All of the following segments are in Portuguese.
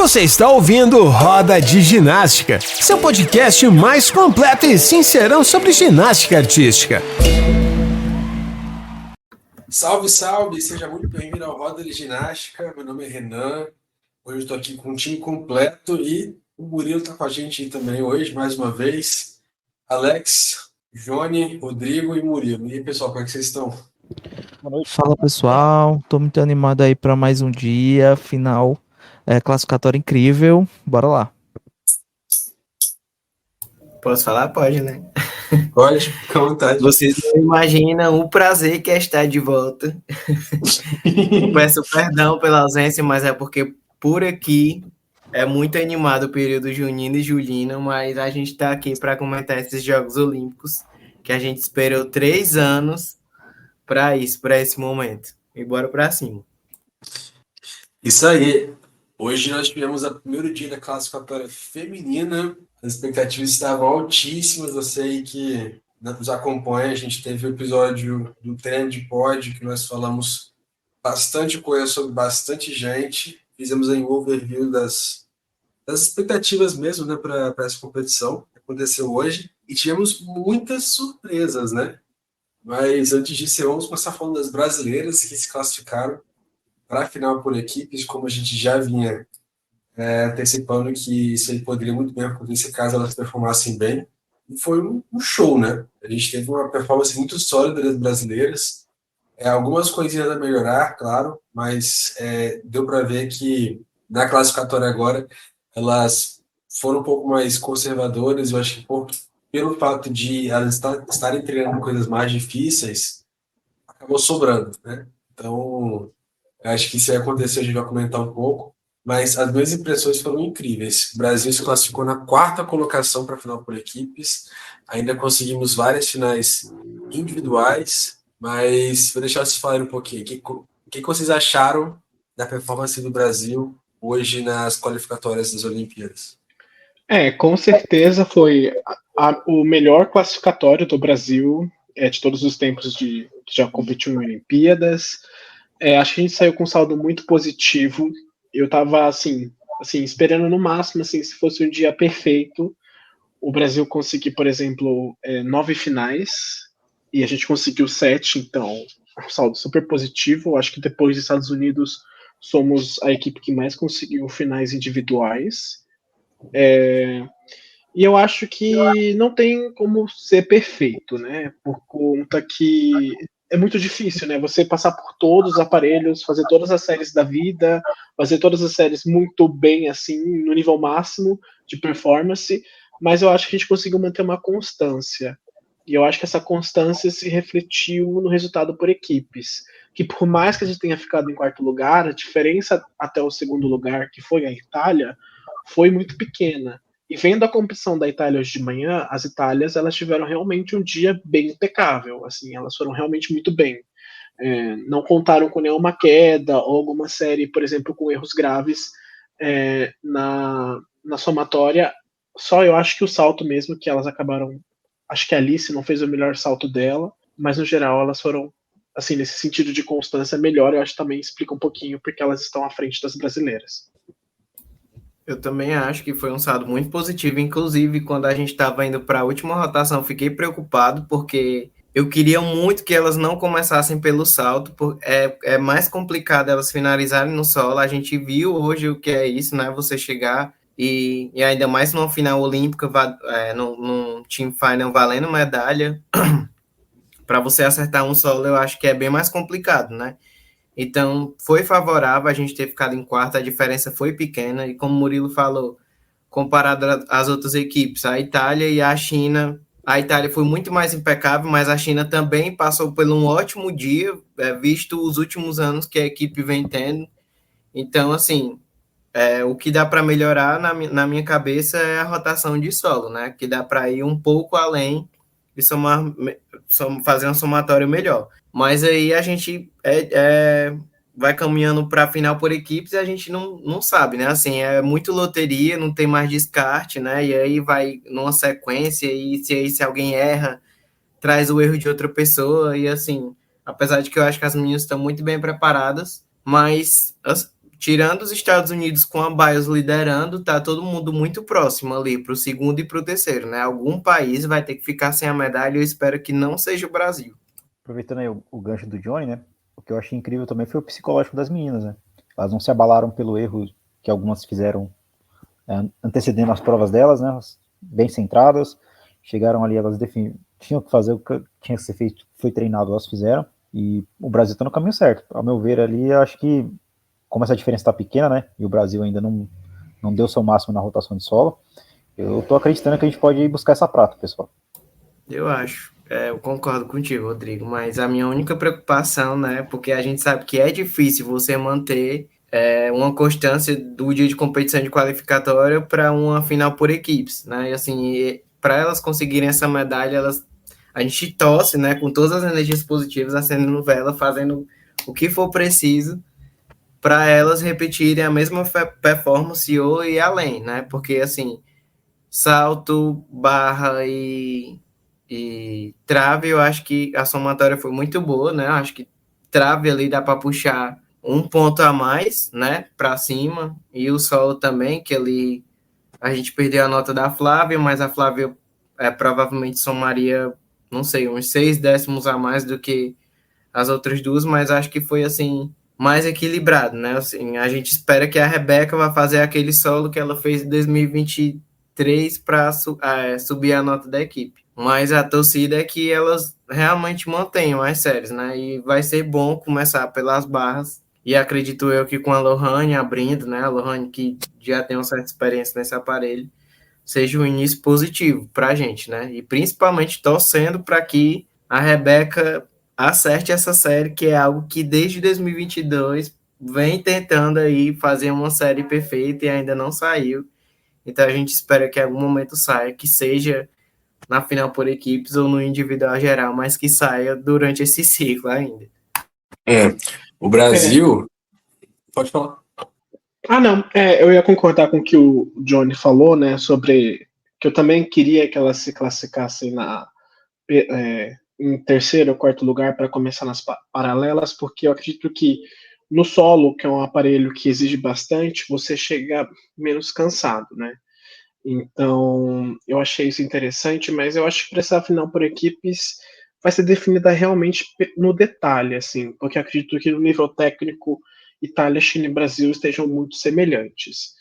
Você está ouvindo Roda de Ginástica, seu podcast mais completo e sincerão sobre ginástica artística. Salve, salve! Seja muito bem-vindo ao Roda de Ginástica. Meu nome é Renan. Hoje eu estou aqui com um time completo e o Murilo está com a gente aí também hoje, mais uma vez. Alex, Johnny, Rodrigo e Murilo. E aí, pessoal, como é que vocês estão? Fala pessoal, tô muito animado aí para mais um dia, final classificatório incrível, bora lá. Posso falar? Pode, né? Pode, fica à vontade. Vocês não imaginam o prazer que é estar de volta. Peço perdão pela ausência, mas é porque por aqui é muito animado o período junino e julino, mas a gente tá aqui para comentar esses Jogos Olímpicos, que a gente esperou 3 anos para isso, para esse momento. E bora para cima. Isso aí. Hoje nós tivemos o primeiro dia da classificatória feminina. As expectativas estavam altíssimas. Eu sei que nos acompanha. A gente teve o episódio do treino de pódio, que nós falamos bastante coisa sobre bastante gente. Fizemos aí um overview das expectativas mesmo, né, para essa competição que aconteceu hoje. E tivemos muitas surpresas, né? Mas antes disso, vamos começar falando das brasileiras que se classificaram para a final por equipes, como a gente já vinha antecipando que isso aí poderia muito bem acontecer caso elas performassem bem. E foi um show, né? A gente teve uma performance muito sólida das brasileiras. Algumas coisinhas a melhorar, claro, mas deu para ver que na classificatória agora elas foram um pouco mais conservadoras. Eu acho que pelo fato de elas estarem treinando coisas mais difíceis, acabou sobrando, né? Então, eu acho que isso vai acontecer, a gente vai comentar um pouco, mas as minhas impressões foram incríveis. O Brasil se classificou na 4ª colocação para a final por equipes, ainda conseguimos várias finais individuais, mas vou deixar vocês falarem um pouquinho. O que vocês acharam da performance do Brasil hoje nas qualificatórias das Olimpíadas? Com certeza foi o melhor classificatório do Brasil de todos os tempos que já competiu em Olimpíadas. Acho que a gente saiu com um saldo muito positivo. Eu estava assim, esperando no máximo, assim, se fosse um dia perfeito, o Brasil conseguir, por exemplo, 9 finais, e a gente conseguiu 7, então, um saldo super positivo. Acho que depois dos Estados Unidos, somos a equipe que mais conseguiu finais individuais. E eu acho que não tem como ser perfeito, né? Por conta que é muito difícil, né? Você passar por todos os aparelhos, fazer todas as séries da vida, fazer todas as séries muito bem, assim, no nível máximo de performance, mas eu acho que a gente conseguiu manter uma constância. E eu acho que essa constância se refletiu no resultado por equipes. Que por mais que a gente tenha ficado em 4º lugar, a diferença até o 2º lugar, que foi a Itália, foi muito pequena. E vendo a competição da Itália hoje de manhã, as Itálias elas tiveram realmente um dia bem impecável, assim, elas foram realmente muito bem. Não contaram com nenhuma queda ou alguma série, por exemplo, com erros graves na somatória. Só eu acho que o salto mesmo que elas acabaram, acho que a Alice não fez o melhor salto dela, mas no geral elas foram, assim, nesse sentido de constância melhor. Eu acho que também explica um pouquinho porque elas estão à frente das brasileiras. Eu também acho que foi um saldo muito positivo. Inclusive, quando a gente estava indo para a última rotação, fiquei preocupado, porque eu queria muito que elas não começassem pelo salto. É mais complicado elas finalizarem no solo. A gente viu hoje o que é isso, né? Você chegar e ainda mais numa final olímpica, num team final valendo medalha, para você acertar um solo, eu acho que é bem mais complicado, né? Então, foi favorável a gente ter ficado em 4º, a diferença foi pequena, e como o Murilo falou, comparado às outras equipes, a Itália e a China, a Itália foi muito mais impecável, mas a China também passou por um ótimo dia, visto os últimos anos que a equipe vem tendo. Então, assim, o que dá para melhorar na minha cabeça é a rotação de solo, né? Que dá para ir um pouco além e fazer um somatório melhor. Mas aí a gente vai caminhando para a final por equipes e a gente não sabe, né? Assim, é muito loteria, não tem mais descarte, né? E aí vai numa sequência e se alguém erra, traz o erro de outra pessoa. E assim, apesar de que eu acho que as meninas estão muito bem preparadas, mas tirando os Estados Unidos com a BIOS liderando, tá todo mundo muito próximo ali para o segundo e para o terceiro, né? Algum país vai ter que ficar sem a medalha, eu espero que não seja o Brasil. Aproveitando aí o gancho do Johnny, né? O que eu achei incrível também foi o psicológico das meninas, né? Elas não se abalaram pelo erro que algumas fizeram antecedendo as provas delas, né? Elas bem centradas, chegaram ali, elas tinham que fazer o que tinha que ser feito, foi treinado, elas fizeram, e o Brasil está no caminho certo. Ao meu ver ali, eu acho que, como essa diferença está pequena, né? E o Brasil ainda não deu seu máximo na rotação de solo, eu tô acreditando que a gente pode ir buscar essa prata, pessoal. Eu acho. Eu concordo contigo, Rodrigo, mas a minha única preocupação, né, porque a gente sabe que é difícil você manter uma constância do dia de competição de qualificatória para uma final por equipes, né, e assim, para elas conseguirem essa medalha, a gente torce, né, com todas as energias positivas, acendendo vela, fazendo o que for preciso para elas repetirem a mesma performance ou ir além, né, porque assim, salto, barra e trave, eu acho que a somatória foi muito boa, né? Eu acho que trave ali dá para puxar um ponto a mais, né? Para cima, e o solo também, que ali a gente perdeu a nota da Flávia, mas a Flávia provavelmente somaria, não sei, uns 6 décimos a mais do que as outras duas, mas acho que foi assim mais equilibrado, né? Assim, a gente espera que a Rebeca vá fazer aquele solo que ela fez em 2023 para subir a nota da equipe. Mas a torcida é que elas realmente mantenham as séries, né? E vai ser bom começar pelas barras. E acredito eu que com a Lohane abrindo, né? A Lohane que já tem uma certa experiência nesse aparelho, seja um início positivo para a gente, né? E principalmente torcendo para que a Rebeca acerte essa série, que é algo que desde 2022 vem tentando aí fazer uma série perfeita e ainda não saiu. Então a gente espera que em algum momento saia, que seja na final por equipes ou no individual geral, mas que saia durante esse ciclo ainda. O Brasil... Pode falar. Não, eu ia concordar com o que o Johnny falou, né, sobre que eu também queria que elas se classificassem em terceiro ou quarto lugar para começar nas paralelas, porque eu acredito que no solo, que é um aparelho que exige bastante, você chega menos cansado, né? Então, eu achei isso interessante, mas eu acho que para essa final por equipes vai ser definida realmente no detalhe, assim, porque eu acredito que no nível técnico Itália, China e Brasil estejam muito semelhantes.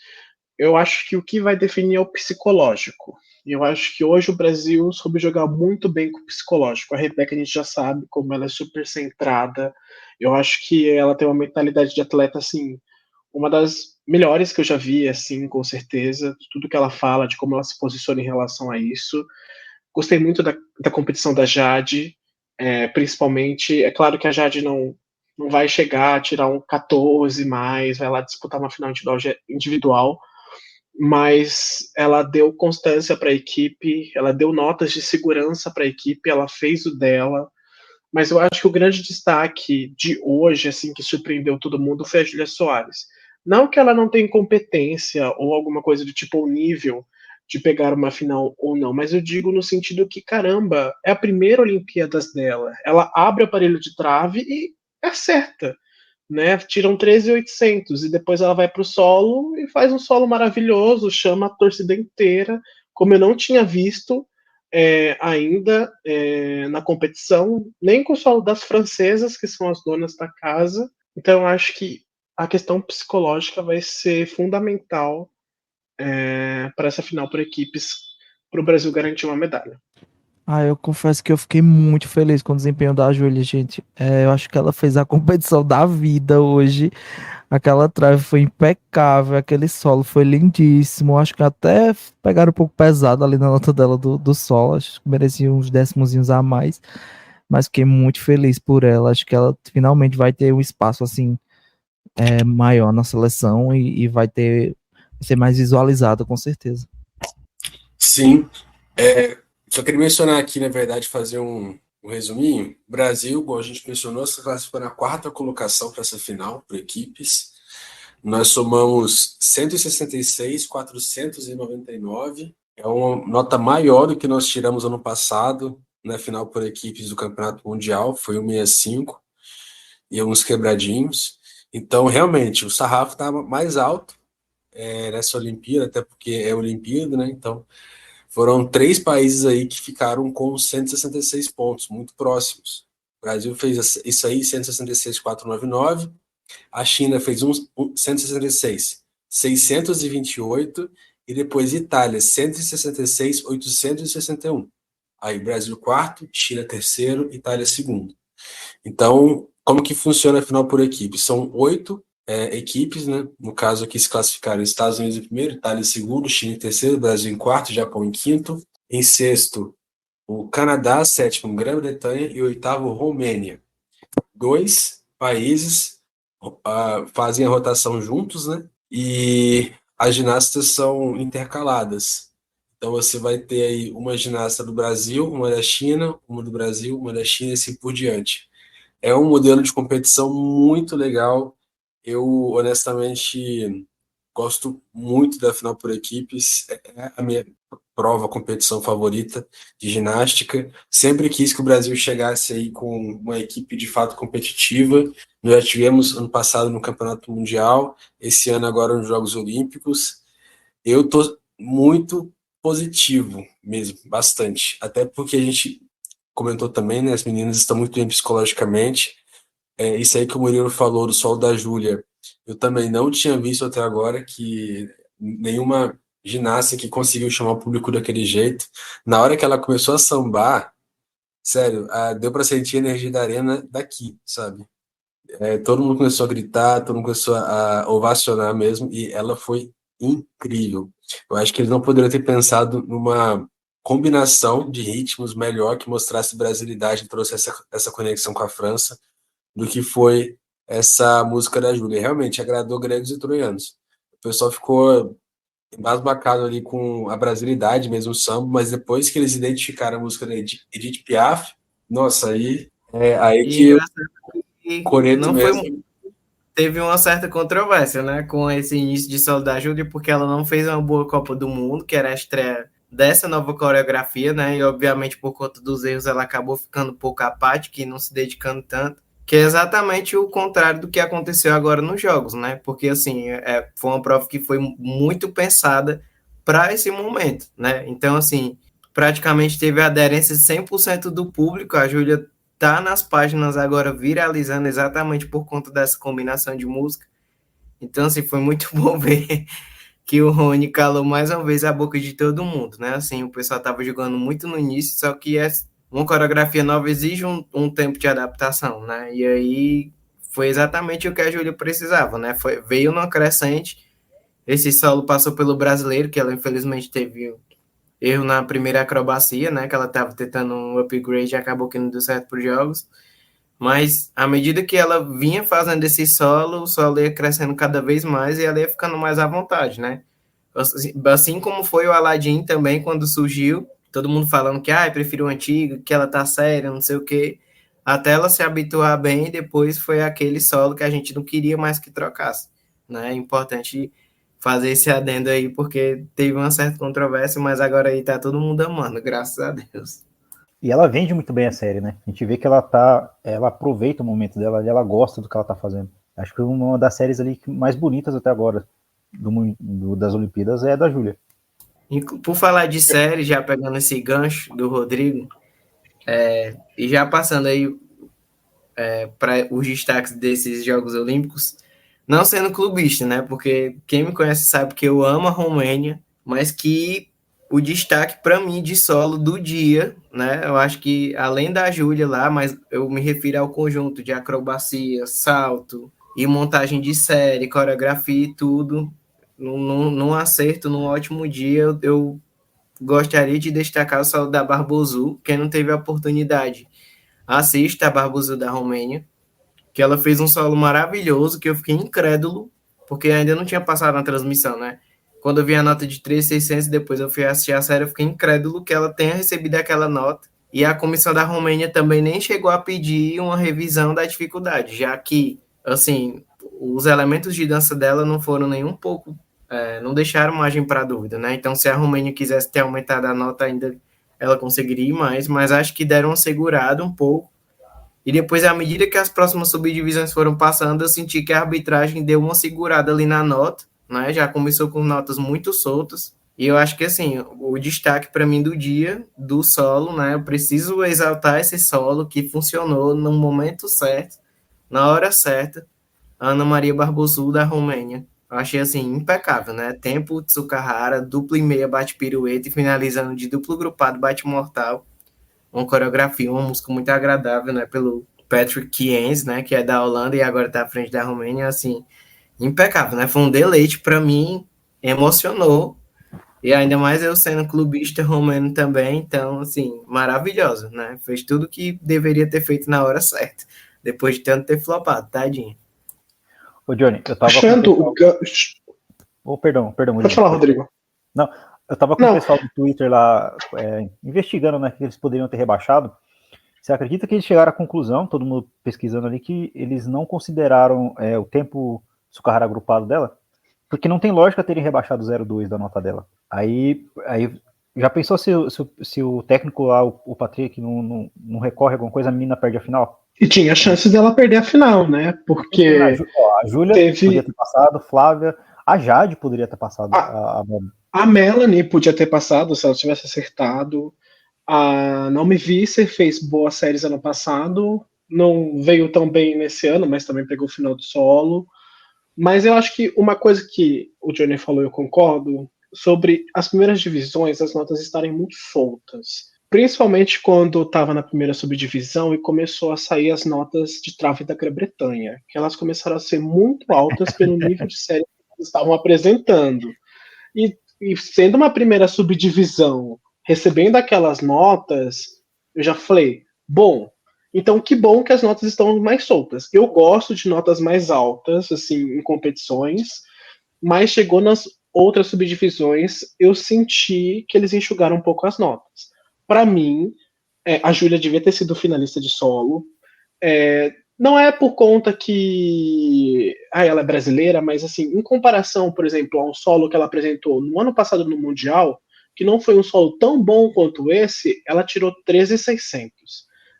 Eu acho que o que vai definir é o psicológico. E eu acho que hoje o Brasil soube jogar muito bem com o psicológico. A Rebeca a gente já sabe como ela é super centrada. Eu acho que ela tem uma mentalidade de atleta, assim, uma das melhores que eu já vi, assim, com certeza. Tudo que ela fala, de como ela se posiciona em relação a isso. Gostei muito da competição da Jade, principalmente. É claro que a Jade não vai chegar a tirar um 14 mais, vai lá disputar uma final individual, mas ela deu constância para a equipe, ela deu notas de segurança para a equipe, ela fez o dela, mas eu acho que o grande destaque de hoje, assim, que surpreendeu todo mundo, foi a Júlia Soares. Não que ela não tenha competência ou alguma coisa do tipo, o nível de pegar uma final ou não, mas eu digo no sentido que, caramba, é a primeira Olimpíadas dela. Ela abre o aparelho de trave e acerta, né? Tiram 13.800 e depois ela vai para o solo e faz um solo maravilhoso, chama a torcida inteira, como eu não tinha visto ainda na competição, nem com o solo das francesas, que são as donas da casa. Então eu acho que a questão psicológica vai ser fundamental para essa final por equipes, para o Brasil garantir uma medalha. Eu confesso que eu fiquei muito feliz com o desempenho da Júlia, gente. Eu acho que ela fez a competição da vida hoje. Aquela trave foi impecável, aquele solo foi lindíssimo. Acho que até pegaram um pouco pesado ali na nota dela do solo. Acho que merecia uns décimozinhos a mais. Mas fiquei muito feliz por ela. Acho que ela finalmente vai ter um espaço assim maior na seleção e vai ser mais visualizada, com certeza. Sim. Só queria mencionar aqui, na verdade, fazer um resuminho. O Brasil, como a gente mencionou, se classificou na 4ª colocação para essa final, por equipes. Nós somamos 166.499. É uma nota maior do que nós tiramos ano passado, na final por equipes do Campeonato Mundial, foi 165 e uns quebradinhos. Então, realmente, o sarrafo estava mais alto nessa Olimpíada, até porque é Olimpíada, né? Então, foram 3 países aí que ficaram com 166 pontos, muito próximos. O Brasil fez isso aí, 166,499. A China fez 166, 628. E depois Itália, 166,861. Aí Brasil quarto, China terceiro, Itália segundo. Então, como que funciona a final por equipe? São 8 equipes, né? No caso aqui se classificaram Estados Unidos em primeiro, Itália em segundo, China em terceiro, Brasil em quarto, Japão em quinto. Em sexto, o Canadá, sétimo, Grã-Bretanha e oitavo, Romênia. 2 países fazem a rotação juntos, né? E as ginastas são intercaladas. Então você vai ter aí uma ginasta do Brasil, uma da China, uma do Brasil, uma da China e assim por diante. É um modelo de competição muito legal. Eu, honestamente, gosto muito da final por equipes. É a minha competição favorita de ginástica. Sempre quis que o Brasil chegasse aí com uma equipe de fato competitiva. Nós já tivemos ano passado no Campeonato Mundial, esse ano agora nos Jogos Olímpicos. Eu tô muito positivo mesmo, bastante. Até porque a gente comentou também, né? As meninas estão muito bem psicologicamente. Isso aí que o Murilo falou do solo da Júlia, eu também não tinha visto até agora que nenhuma ginasta que conseguiu chamar o público daquele jeito. Na hora que ela começou a sambar, sério, deu para sentir a energia da arena daqui, sabe? Todo mundo começou a gritar, todo mundo começou a ovacionar mesmo, e ela foi incrível. Eu acho que eles não poderiam ter pensado numa combinação de ritmos melhor que mostrasse brasilidade e trouxe essa conexão com a França do que foi essa música da Júlia. Realmente agradou gregos e troianos. O pessoal ficou embasbacado ali com a brasilidade mesmo, o samba, mas depois que eles identificaram a música da Edith Piaf, nossa, aí E que o engraçado que coreto não foi, mesmo. teve uma certa controvérsia, né, com esse início de Solo da Júlia, porque ela não fez uma boa Copa do Mundo, que era a estreia dessa nova coreografia, né, e obviamente por conta dos erros ela acabou ficando um pouco apática e não se dedicando tanto, que é exatamente o contrário do que aconteceu agora nos jogos, né, porque assim, foi uma prova que foi muito pensada para esse momento, né, então assim, praticamente teve a aderência de 100% do público. A Júlia tá nas páginas agora viralizando exatamente por conta dessa combinação de música. Então, assim, foi muito bom ver que o Rony calou mais uma vez a boca de todo mundo, né? Assim, o pessoal tava jogando muito no início, só que uma coreografia nova exige um tempo de adaptação, né? E aí foi exatamente o que a Júlia precisava, né? Veio numa crescente, esse solo passou pelo brasileiro, que ela infelizmente teve erro na primeira acrobacia, né? Que ela estava tentando um upgrade e acabou que não deu certo para os jogos. Mas à medida que ela vinha fazendo esse solo, o solo ia crescendo cada vez mais e ela ia ficando mais à vontade, né? Assim como foi o Aladdin também, quando surgiu, todo mundo falando que prefiro o antigo, que ela tá séria, não sei o quê. Até ela se habituar bem, depois foi aquele solo que a gente não queria mais que trocasse. Né? É importante fazer esse adendo aí, porque teve uma certa controvérsia, mas agora aí tá todo mundo amando, graças a Deus. E ela vende muito bem a série, né? A gente vê que ela aproveita o momento dela, ela gosta do que ela tá fazendo. Acho que foi uma das séries ali mais bonitas até agora das Olimpíadas é a da Júlia. Por falar de série, já pegando esse gancho do Rodrigo, e já passando aí para os destaques desses Jogos Olímpicos, não sendo clubista, né? Porque quem me conhece sabe que eu amo a Romênia, mas que o destaque para mim de solo do dia, né? Eu acho que além da Júlia lá, mas eu me refiro ao conjunto de acrobacia, salto e montagem de série, coreografia e tudo. Num acerto, num ótimo dia, eu gostaria de destacar o solo da Barbosu. Quem não teve a oportunidade, assista a Barbosu da Romênia, que ela fez um solo maravilhoso, que eu fiquei incrédulo, porque ainda não tinha passado na transmissão, né? Quando eu vi a nota de 3.600, depois eu fui assistir a série, eu fiquei incrédulo que ela tenha recebido aquela nota. E a comissão da Romênia também nem chegou a pedir uma revisão da dificuldade, já que, assim, os elementos de dança dela não foram nem um pouco, não deixaram margem para dúvida, né? Então, se a Romênia quisesse ter aumentado a nota ainda, ela conseguiria ir mais, mas acho que deram uma segurada um pouco, E depois, à medida que as próximas subdivisões foram passando, eu senti que a arbitragem deu uma segurada ali na nota, né? Já começou com notas muito soltas. E eu acho que, assim, o destaque para mim do dia, do solo, né? Eu preciso exaltar esse solo que funcionou no momento certo, na hora certa. Ana Maria Barbosul, da Romênia. Eu achei, assim, impecável, né? Tempo, Tsukahara, dupla e meia bate pirueta e finalizando de duplo grupado bate mortal. Uma coreografia, uma música muito agradável, né? Pelo Patrick Kienz, né? Que é da Holanda e agora tá à frente da Romênia, assim, impecável, né? Foi um deleite para mim, emocionou. E ainda mais eu sendo clubista romeno também, então, assim, maravilhoso, né? Fez tudo que deveria ter feito na hora certa, depois de tanto ter flopado, tadinho. Ô, Johnny, eu tava com o Achando o pessoal... Oh, perdão, Pode Murilo. falar, Rodrigo. Não, eu tava com o pessoal do Twitter lá investigando, né, que eles poderiam ter rebaixado. Você acredita que eles chegaram à conclusão, todo mundo pesquisando ali, que eles não consideraram o tempo Tsukahara agrupado dela? Porque não tem lógica terem rebaixado 0,2 da nota dela. Aí já pensou se o técnico lá, o Patrick, não recorre a alguma coisa, a menina perde a final? E tinha chance dela perder a final, né? Porque a Júlia poderia ter passado, Flávia, a Jade poderia ter passado. A Melanie podia ter passado se ela tivesse acertado. A Naomi Visser fez boas séries ano passado, não veio tão bem nesse ano, mas também pegou o final do solo. Mas eu acho que uma coisa que o Johnny falou, eu concordo, sobre as primeiras divisões, as notas estarem muito soltas. Principalmente quando estava na primeira subdivisão e começou a sair as notas de trave da Grã-Bretanha, que elas começaram a ser muito altas pelo nível de série que eles estavam apresentando. E sendo uma primeira subdivisão, recebendo aquelas notas, eu já falei, bom, então que bom que as notas estão mais soltas. Eu gosto de notas mais altas, assim, em competições, mas chegou nas outras subdivisões, eu senti que eles enxugaram um pouco as notas. Para mim, a Júlia devia ter sido finalista de solo. Não é por conta que ela é brasileira, mas assim, em comparação, por exemplo, a um solo que ela apresentou no ano passado no Mundial, que não foi um solo tão bom quanto esse, ela tirou 13.600.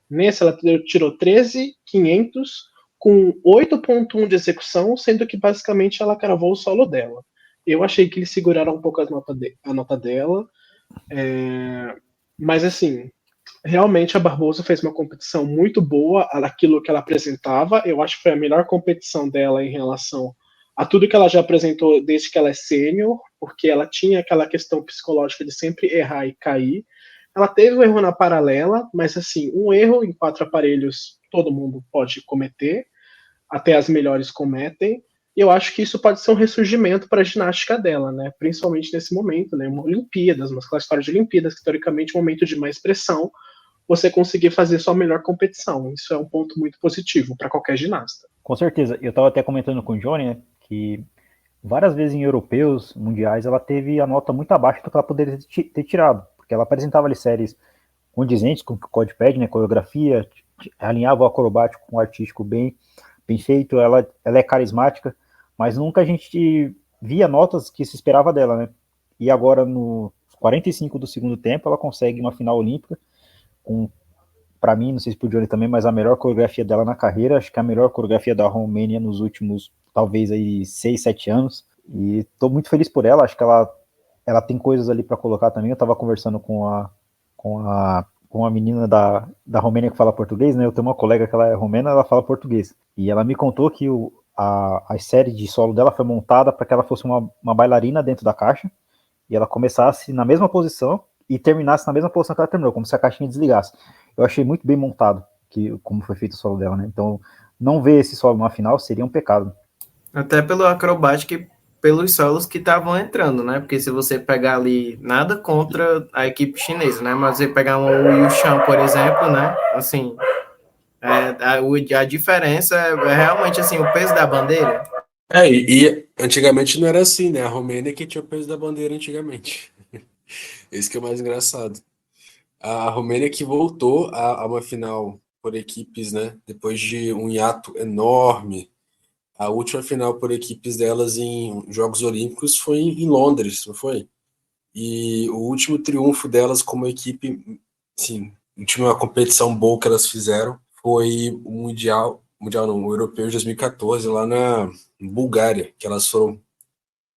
Nesse, ela tirou 13.500 com 8.1 de execução, sendo que basicamente ela cravou o solo dela. Eu achei que eles seguraram um pouco a nota dela, mas assim, realmente a Barbosa fez uma competição muito boa daquilo que ela apresentava. Eu acho que foi a melhor competição dela em relação a tudo que ela já apresentou desde que ela é sênior, porque ela tinha aquela questão psicológica de sempre errar e cair. Ela teve um erro na paralela, mas assim, um erro em 4 aparelhos todo mundo pode cometer, até as melhores cometem. E eu acho que isso pode ser um ressurgimento para a ginástica dela, né? Principalmente nesse momento, né? Uma Olimpíadas, uma classificatória de Olimpíadas, que teoricamente é um momento de mais pressão, você conseguir fazer sua melhor competição. Isso é um ponto muito positivo para qualquer ginasta. Com certeza. Eu estava até comentando com o Johnny, né, que várias vezes em europeus, mundiais, ela teve a nota muito abaixo do que ela poderia ter tirado, porque ela apresentava ali séries condizentes com o que o código pede, né, coreografia, alinhava o acrobático com o artístico bem feito, ela é carismática, mas nunca a gente via notas que se esperava dela, né? E agora, no 45 do segundo tempo, ela consegue uma final olímpica, com, para mim, não sei se pro Johnny também, mas a melhor coreografia dela na carreira, acho que a melhor coreografia da Romênia nos últimos, talvez aí, 6, 7 anos, e estou muito feliz por ela, acho que ela tem coisas ali para colocar também. Eu estava conversando com a menina da Romênia que fala português, né? Eu tenho uma colega que ela é romena, ela fala português, e ela me contou que a série de solo dela foi montada para que ela fosse uma bailarina dentro da caixa, e ela começasse na mesma posição e terminasse na mesma posição que ela terminou, como se a caixinha desligasse. Eu achei muito bem montado como foi feito o solo dela, né? Então, não ver esse solo na final seria um pecado. Até pelo acrobático e pelos solos que estavam entrando, né? Porque se você pegar ali, nada contra a equipe chinesa, né? Mas você pegar um Yu Shan, por exemplo, né? Assim, a diferença é realmente assim, o peso da bandeira. E antigamente não era assim, né? A Romênia que tinha o peso da bandeira antigamente. Esse que é o mais engraçado. A Romênia que voltou a uma final por equipes, né? Depois de um hiato enorme. A última final por equipes delas em Jogos Olímpicos foi em Londres, não foi? E o último triunfo delas como equipe, sim, última competição boa que elas fizeram foi o Mundial não, o Europeu de 2014, lá na Bulgária, que elas foram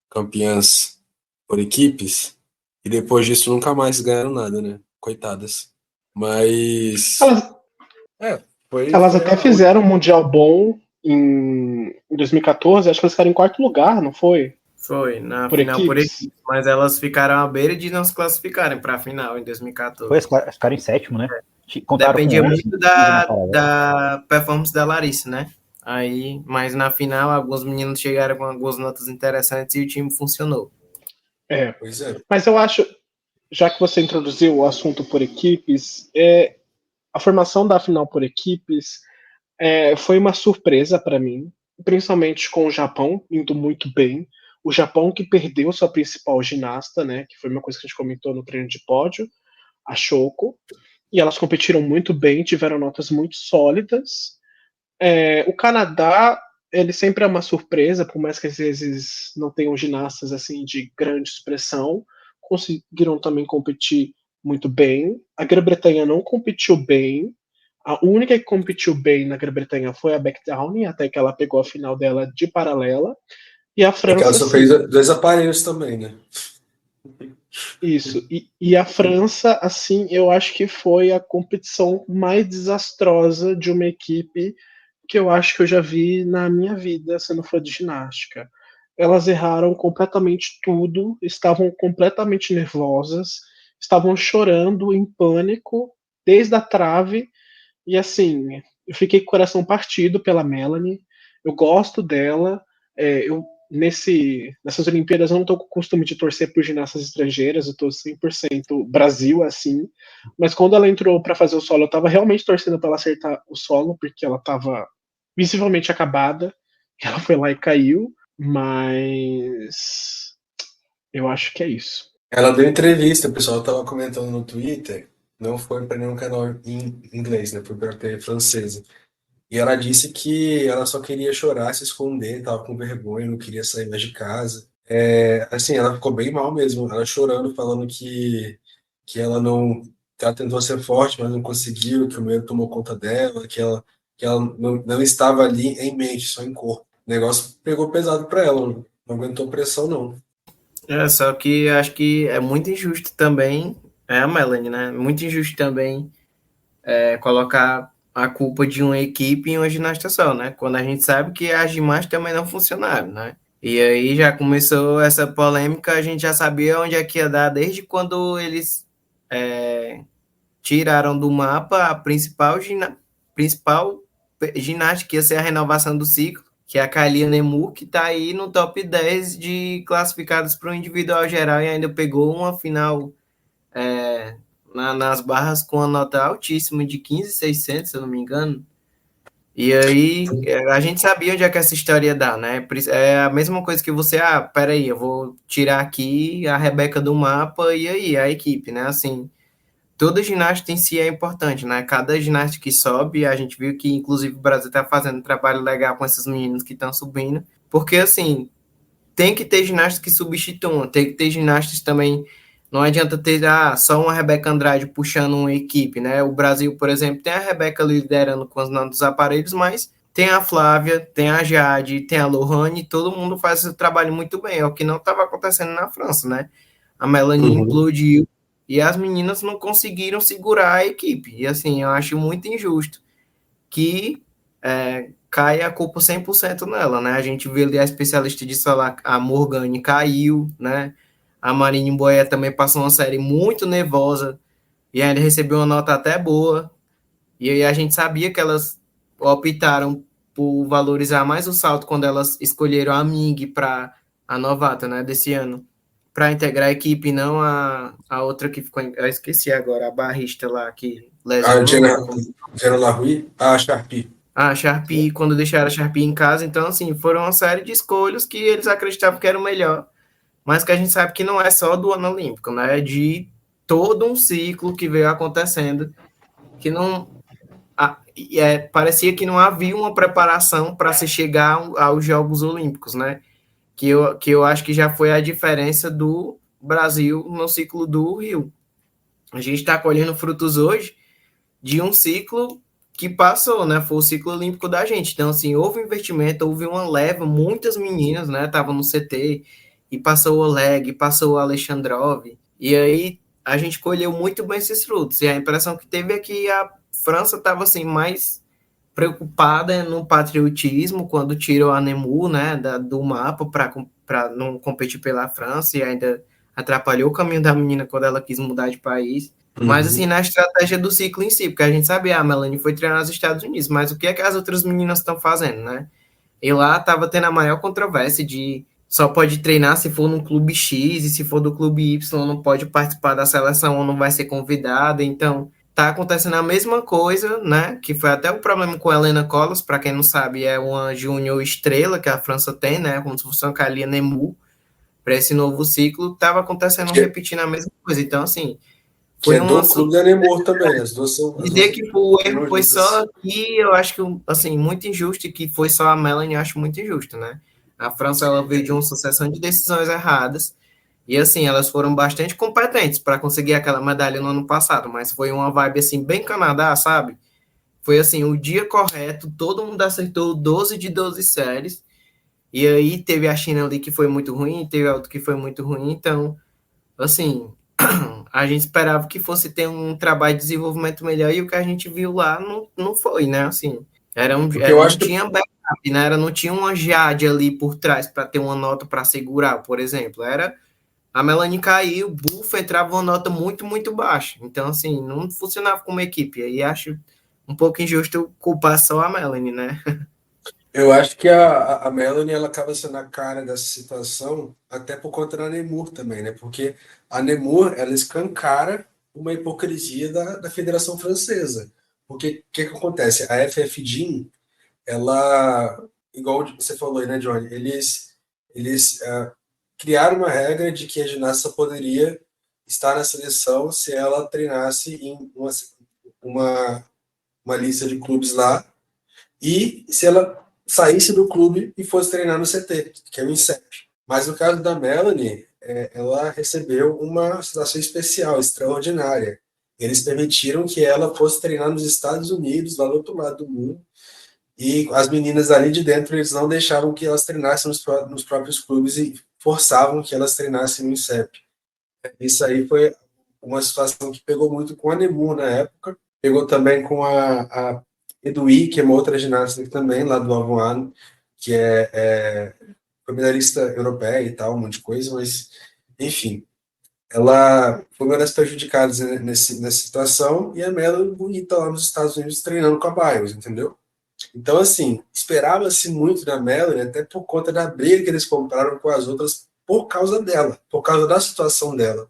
campeãs por equipes, e depois disso nunca mais ganharam nada, né? Coitadas. Mas Elas, elas foi até fizeram um Mundial bom em 2014, acho que eles ficaram em quarto lugar, não foi? Foi, na Por final por equipes. equipe, mas elas ficaram à beira de não se classificarem para a final em 2014. Foi, eles ficaram em sétimo, né? Contaram Dependia com 11, muito 15 na paralela. da performance da Larissa, né? Aí, mas na final, alguns meninos chegaram com algumas notas interessantes e o time funcionou. Pois é. Mas eu acho, já que você introduziu o assunto por equipes, a formação da final por equipes foi uma surpresa para mim, principalmente com o Japão indo muito bem. O Japão que perdeu sua principal ginasta, né, que foi uma coisa que a gente comentou no treino de pódio, a Shoko, e elas competiram muito bem, tiveram notas muito sólidas. O Canadá, ele sempre é uma surpresa, por mais que às vezes não tenham ginastas assim de grande expressão, conseguiram também competir muito bem. A Grã-Bretanha não competiu bem. A única que competiu bem na Grã-Bretanha foi a Beckdown, até que ela pegou a final dela de paralela. E a É que ela França, só sim. fez 2 aparelhos também, né? Isso. E a França, assim, eu acho que foi a competição mais desastrosa de uma equipe que eu acho que eu já vi na minha vida, se não for de ginástica. Elas erraram completamente tudo, estavam completamente nervosas, estavam chorando em pânico desde a trave. E assim, eu fiquei com o coração partido pela Melanie. Eu gosto dela. Nessas Olimpíadas eu não estou com o costume de torcer por ginastas estrangeiras, eu estou 100% Brasil, assim. Mas quando ela entrou para fazer o solo, eu estava realmente torcendo para ela acertar o solo, porque ela estava visivelmente acabada. Ela foi lá e caiu, mas eu acho que é isso. Ela deu entrevista, o pessoal tava comentando no Twitter, não foi para nenhum canal em inglês, né? Foi para TV francesa. E ela disse que ela só queria chorar, se esconder, tava com vergonha, não queria sair mais de casa. Assim, ela ficou bem mal mesmo, ela chorando, falando que ela não. Que ela tentou ser forte, mas não conseguiu, que o medo tomou conta dela, que ela não estava ali em mente, só em corpo. O negócio pegou pesado para ela, não aguentou pressão, não. Só que acho que é muito injusto também, a Melanie, né? Muito injusto também colocar a culpa de uma equipe em uma ginasta só, né? Quando a gente sabe que as ginásticas também não funcionaram, né? E aí já começou essa polêmica, a gente já sabia onde é que ia dar desde quando eles tiraram do mapa a principal ginástica que ia ser a renovação do ciclo, que é a Kylie Nemur, que está aí no top 10 de classificados para o individual geral e ainda pegou uma final nas barras com uma nota altíssima de 15.600, se eu não me engano. E aí a gente sabia onde é que essa história ia dar, né? É a mesma coisa que você, peraí, eu vou tirar aqui a Rebeca do mapa e aí a equipe, né? Assim, toda ginástica em si é importante, né? Cada ginástica que sobe, a gente viu que, inclusive, o Brasil está fazendo um trabalho legal com esses meninos que estão subindo, porque, assim, tem que ter ginastas que substituam, tem que ter ginastas também. Não adianta ter só uma Rebeca Andrade puxando uma equipe, né? O Brasil, por exemplo, tem a Rebeca liderando com os nomes dos aparelhos, mas tem a Flávia, tem a Jade, tem a Lohane, todo mundo faz esse trabalho muito bem. É o que não estava acontecendo na França, né? A Melanie implodiu e as meninas não conseguiram segurar a equipe. E assim, eu acho muito injusto que caia a culpa 100% nela, né? A gente vê ali a especialista de solar, a Morgane caiu, né? A Marine Boia também passou uma série muito nervosa e ainda recebeu uma nota até boa. E aí a gente sabia que elas optaram por valorizar mais o salto quando elas escolheram a Ming para a novata, né, desse ano, para integrar a equipe, não a outra que ficou. Eu esqueci agora, a barrista lá que lesionou. Jenna Larue, a Sharpie. A Sharpie, quando deixaram a Sharpie em casa. Então, assim, foram uma série de escolhas que eles acreditavam que era o melhor, mas que a gente sabe que não é só do ano olímpico, né? É de todo um ciclo que veio acontecendo, que não. Parecia que não havia uma preparação para se chegar aos Jogos Olímpicos, né? Que eu acho que já foi a diferença do Brasil no ciclo do Rio. A gente está colhendo frutos hoje de um ciclo que passou, né? Foi o ciclo olímpico da gente. Então, assim, houve investimento, houve uma leva, muitas meninas, né? Estavam no CT, e passou o Oleg, passou o Alexandrov, e aí a gente colheu muito bem esses frutos. E a impressão que teve é que a França estava, assim, mais preocupada no patriotismo quando tirou a Nemu, né, do mapa para não competir pela França, e ainda atrapalhou o caminho da menina quando ela quis mudar de país. Mas, assim, na estratégia do ciclo em si, porque a gente sabia, a Melanie foi treinar nos Estados Unidos, mas o que é que as outras meninas estão fazendo, né? E lá estava tendo a maior controvérsia de só pode treinar se for no clube X, e se for do clube Y não pode participar da seleção ou não vai ser convidada. Então, tá acontecendo a mesma coisa, né? Que foi até o problema com a Helena Collins, para quem não sabe, é uma júnior estrela que a França tem, né? Como se fosse uma Kalia Nemu para esse novo ciclo, estava acontecendo, repetindo a mesma coisa. Então, assim, que é do clube da Nemor também, as duas são... Dizer que o erro foi só aqui, eu acho que, assim, muito injusto, e que foi só a Melanie, eu acho muito injusto, né? A França, ela veio de uma sucessão de decisões erradas, e, assim, elas foram bastante competentes para conseguir aquela medalha no ano passado, mas foi uma vibe, assim, bem Canadá, sabe? Foi, assim, o dia correto, todo mundo acertou 12 de 12 séries, e aí teve a China ali que foi muito ruim, teve a outra que foi muito ruim, então, assim, a gente esperava que fosse ter um trabalho de desenvolvimento melhor, e o que a gente viu lá não foi, né? Assim, não tinha backup, né? Não tinha uma Jade ali por trás para ter uma nota para segurar, por exemplo. Era a Melanie caiu, o Buff entrava uma nota muito, muito baixa. Então, assim, não funcionava como equipe. Aí acho um pouco injusto culpar só a Melanie, né? Eu acho que a Melanie ela acaba sendo a cara dessa situação, até por conta da Nemur também, né? Porque a Nemur ela escancara uma hipocrisia da Federação Francesa. Porque o que acontece? A FFDIN, ela, igual você falou aí, né, Johnny? Eles criaram uma regra de que a ginasta poderia estar na seleção se ela treinasse em uma lista de clubes lá, e se ela saísse do clube e fosse treinar no CT, que é o INSEP. Mas no caso da Melanie, ela recebeu uma situação especial, extraordinária. Eles permitiram que ela fosse treinar nos Estados Unidos, lá do outro lado do mundo, e as meninas ali de dentro, eles não deixavam que elas treinassem nos próprios clubes e forçavam que elas treinassem no INSEP. Isso aí foi uma situação que pegou muito com a Nemu na época, pegou também com a Edui, que é uma outra ginasta também, lá do Avoano, que foi medalhista europeia e tal, um monte de coisa, mas, enfim, ela foi uma das prejudicadas nessa situação, e a Melanie bonita lá nos Estados Unidos treinando com a Bios, entendeu? Então, assim, esperava-se muito da Melanie, até por conta da briga que eles compraram com as outras, por causa dela, por causa da situação dela,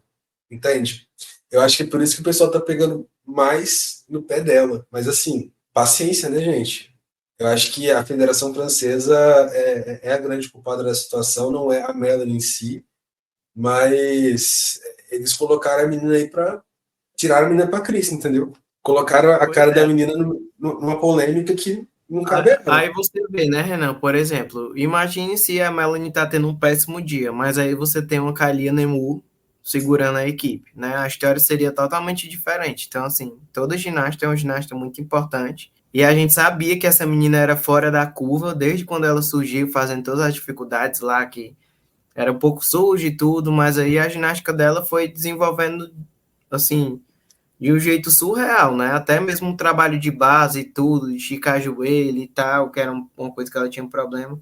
entende? Eu acho que é por isso que o pessoal tá pegando mais no pé dela, mas assim, paciência, né, gente? Eu acho que a Federação Francesa é a grande culpada da situação, não é a Melanie em si, mas eles colocaram a menina aí para tirar a menina para Cristo, entendeu? Colocaram a cara da menina numa polêmica que não cabe a ela. Aí você vê, né, Renan? Por exemplo, imagine se a Melanie tá tendo um péssimo dia, mas aí você tem uma Kalia Nemu segurando a equipe, né? A história seria totalmente diferente. Então, assim, toda ginasta é uma ginasta muito importante. E a gente sabia que essa menina era fora da curva desde quando ela surgiu, fazendo todas as dificuldades lá, que era um pouco suja e tudo, mas aí a ginástica dela foi desenvolvendo, assim, de um jeito surreal, né? Até mesmo um trabalho de base e tudo, de esticar joelho e tal, que era uma coisa que ela tinha um problema.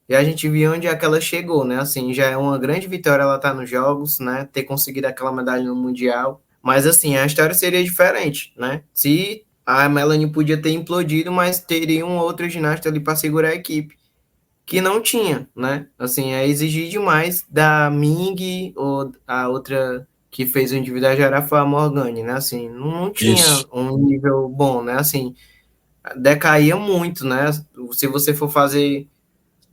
E a gente viu onde é que ela chegou, né? Assim, já é uma grande vitória ela estar nos jogos, né? Ter conseguido aquela medalha no Mundial. Mas, assim, a história seria diferente, né? Se a Melanie podia ter implodido, mas teria um outro ginasta ali para segurar a equipe, que não tinha, né? Assim, é exigir demais da Ming, ou a outra que fez o individual geral foi a Morgane, né? Assim, não tinha um nível bom, né? Assim, decaía muito, né? Se você for fazer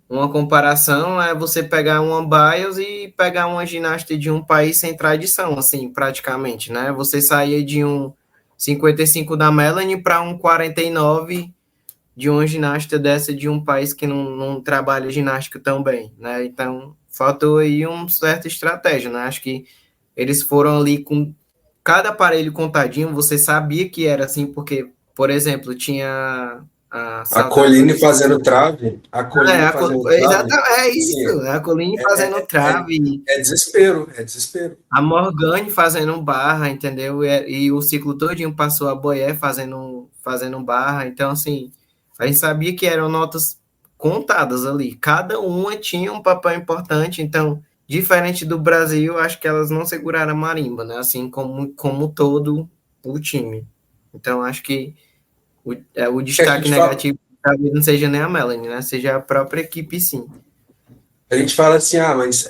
uma comparação, é você pegar uma Bios e pegar uma ginasta de um país sem tradição, assim, praticamente, né? Você saía de um 55 da Melanie para um 49 de uma ginasta dessa de um país que não trabalha ginástica tão bem, né? Então, faltou aí uma certa estratégia, né? Acho que eles foram ali com cada aparelho contadinho, você sabia que era assim, porque Por exemplo, tinha a A saudável. Colline fazendo trave. A Colline fazendo trave. É isso, Assim, a Colleen fazendo trave, é desespero. É desespero. a Morgane fazendo barra, entendeu? E o ciclo todinho passou a Boyer fazendo barra. Então, assim, a gente sabia que eram notas contadas ali. Cada uma tinha um papel importante. Então, diferente do Brasil, acho que elas não seguraram a marimba, né? Assim como todo o time. Então, acho que o A destaque gente fala, negativo talvez não seja nem a Melanie, né? Seja a própria equipe, sim. a gente fala assim, mas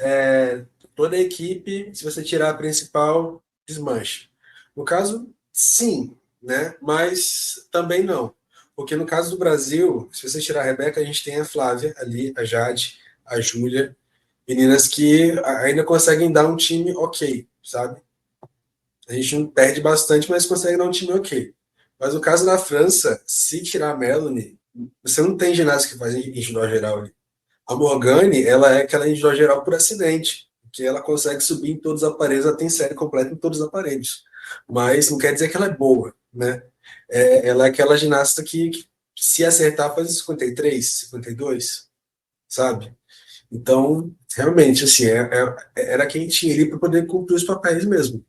toda a equipe, se você tirar a principal, desmancha. No caso, sim, né? Mas também não. Porque no caso do Brasil, se você tirar a Rebeca, a gente tem a Flávia ali, a Jade, a Júlia, meninas que ainda conseguem dar um time ok, sabe? A gente não perde bastante, mas consegue dar um time ok. Mas no caso da França, se tirar a Melanie, você não tem ginástica que faz individual geral ali. A Morgane, ela é aquela individual geral por acidente, que ela consegue subir em todos os aparelhos, ela tem série completa em todos os aparelhos. Mas não quer dizer que ela é boa, né? Ela é aquela ginasta que se acertar, faz 53, 52, sabe? Então, realmente, assim, era quem tinha ali para poder cumprir os papéis mesmo.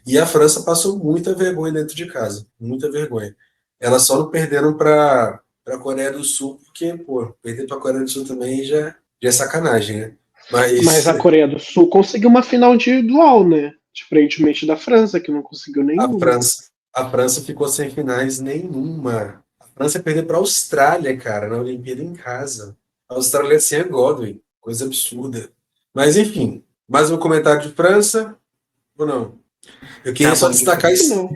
E a França passou muita vergonha dentro de casa, muita vergonha. Elas só não perderam para a Coreia do Sul, porque, pô, perder para a Coreia do Sul também já é sacanagem, né? Mas Mas a Coreia do Sul conseguiu uma final individual, né? Diferentemente da França, que não conseguiu a nenhuma. França, a França ficou sem finais nenhuma. A França perdeu para a Austrália, cara, na Olimpíada em casa. A Austrália sem a Godwin, coisa absurda. Mas, enfim, mais um comentário de França ou não? Eu queria Tá só bom de destacar Que França. não.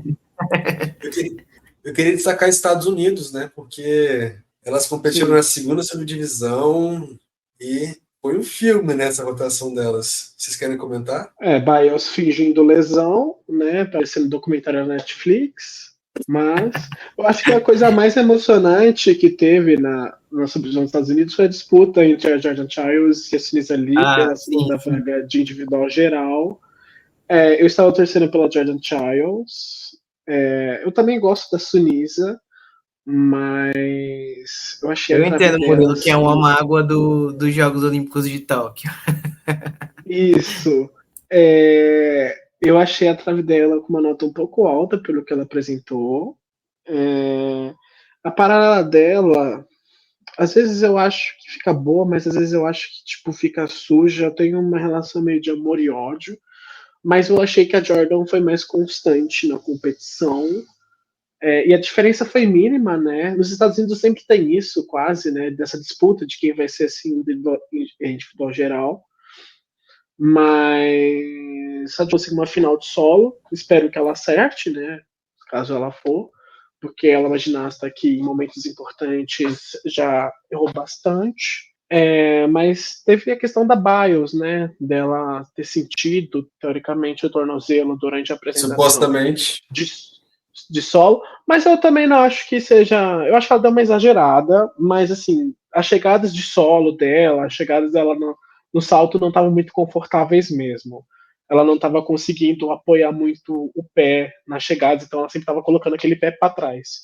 Eu queria, eu queria destacar Estados Unidos, né? Porque elas competiram Sim. na segunda subdivisão e foi um filme nessa rotação delas. Vocês querem comentar? Bios fingindo lesão, né? Parecendo documentário na Netflix. Mas eu acho que a coisa mais emocionante que teve na subdivisão dos Estados Unidos foi a disputa entre a Jordan Childs e a Sinisa Lee Ah, pela sim, segunda sim. vaga de individual geral. Eu estava torcendo pela Jordan Childs. Eu também gosto da Sunisa, mas eu achei a Eu trave entendo, dela Murilo, que é uma assim. mágoa dos Jogos Olímpicos de Tóquio. Isso. Eu achei a trave dela com uma nota um pouco alta pelo que ela apresentou. A parada dela, às vezes eu acho que fica boa, mas às vezes eu acho que tipo fica suja. Eu tenho uma relação meio de amor e ódio. Mas eu achei que a Jordan foi mais constante na competição. E a diferença foi mínima, né? Nos Estados Unidos sempre tem isso, quase, né? Dessa disputa de quem vai ser assim, individual geral. Mas a conseguiu uma final de solo. Espero que ela acerte, né? Caso ela for, porque ela é uma ginasta que em momentos importantes já errou bastante. Mas teve a questão da BIOS, né? Dela ter sentido, teoricamente, o tornozelo durante a apresentação Supostamente. de, de solo. Mas eu também não acho que seja. Eu acho que ela deu uma exagerada, mas assim, as chegadas de solo dela, as chegadas dela no salto não estavam muito confortáveis mesmo. Ela não estava conseguindo apoiar muito o pé nas chegadas, então ela sempre estava colocando aquele pé para trás.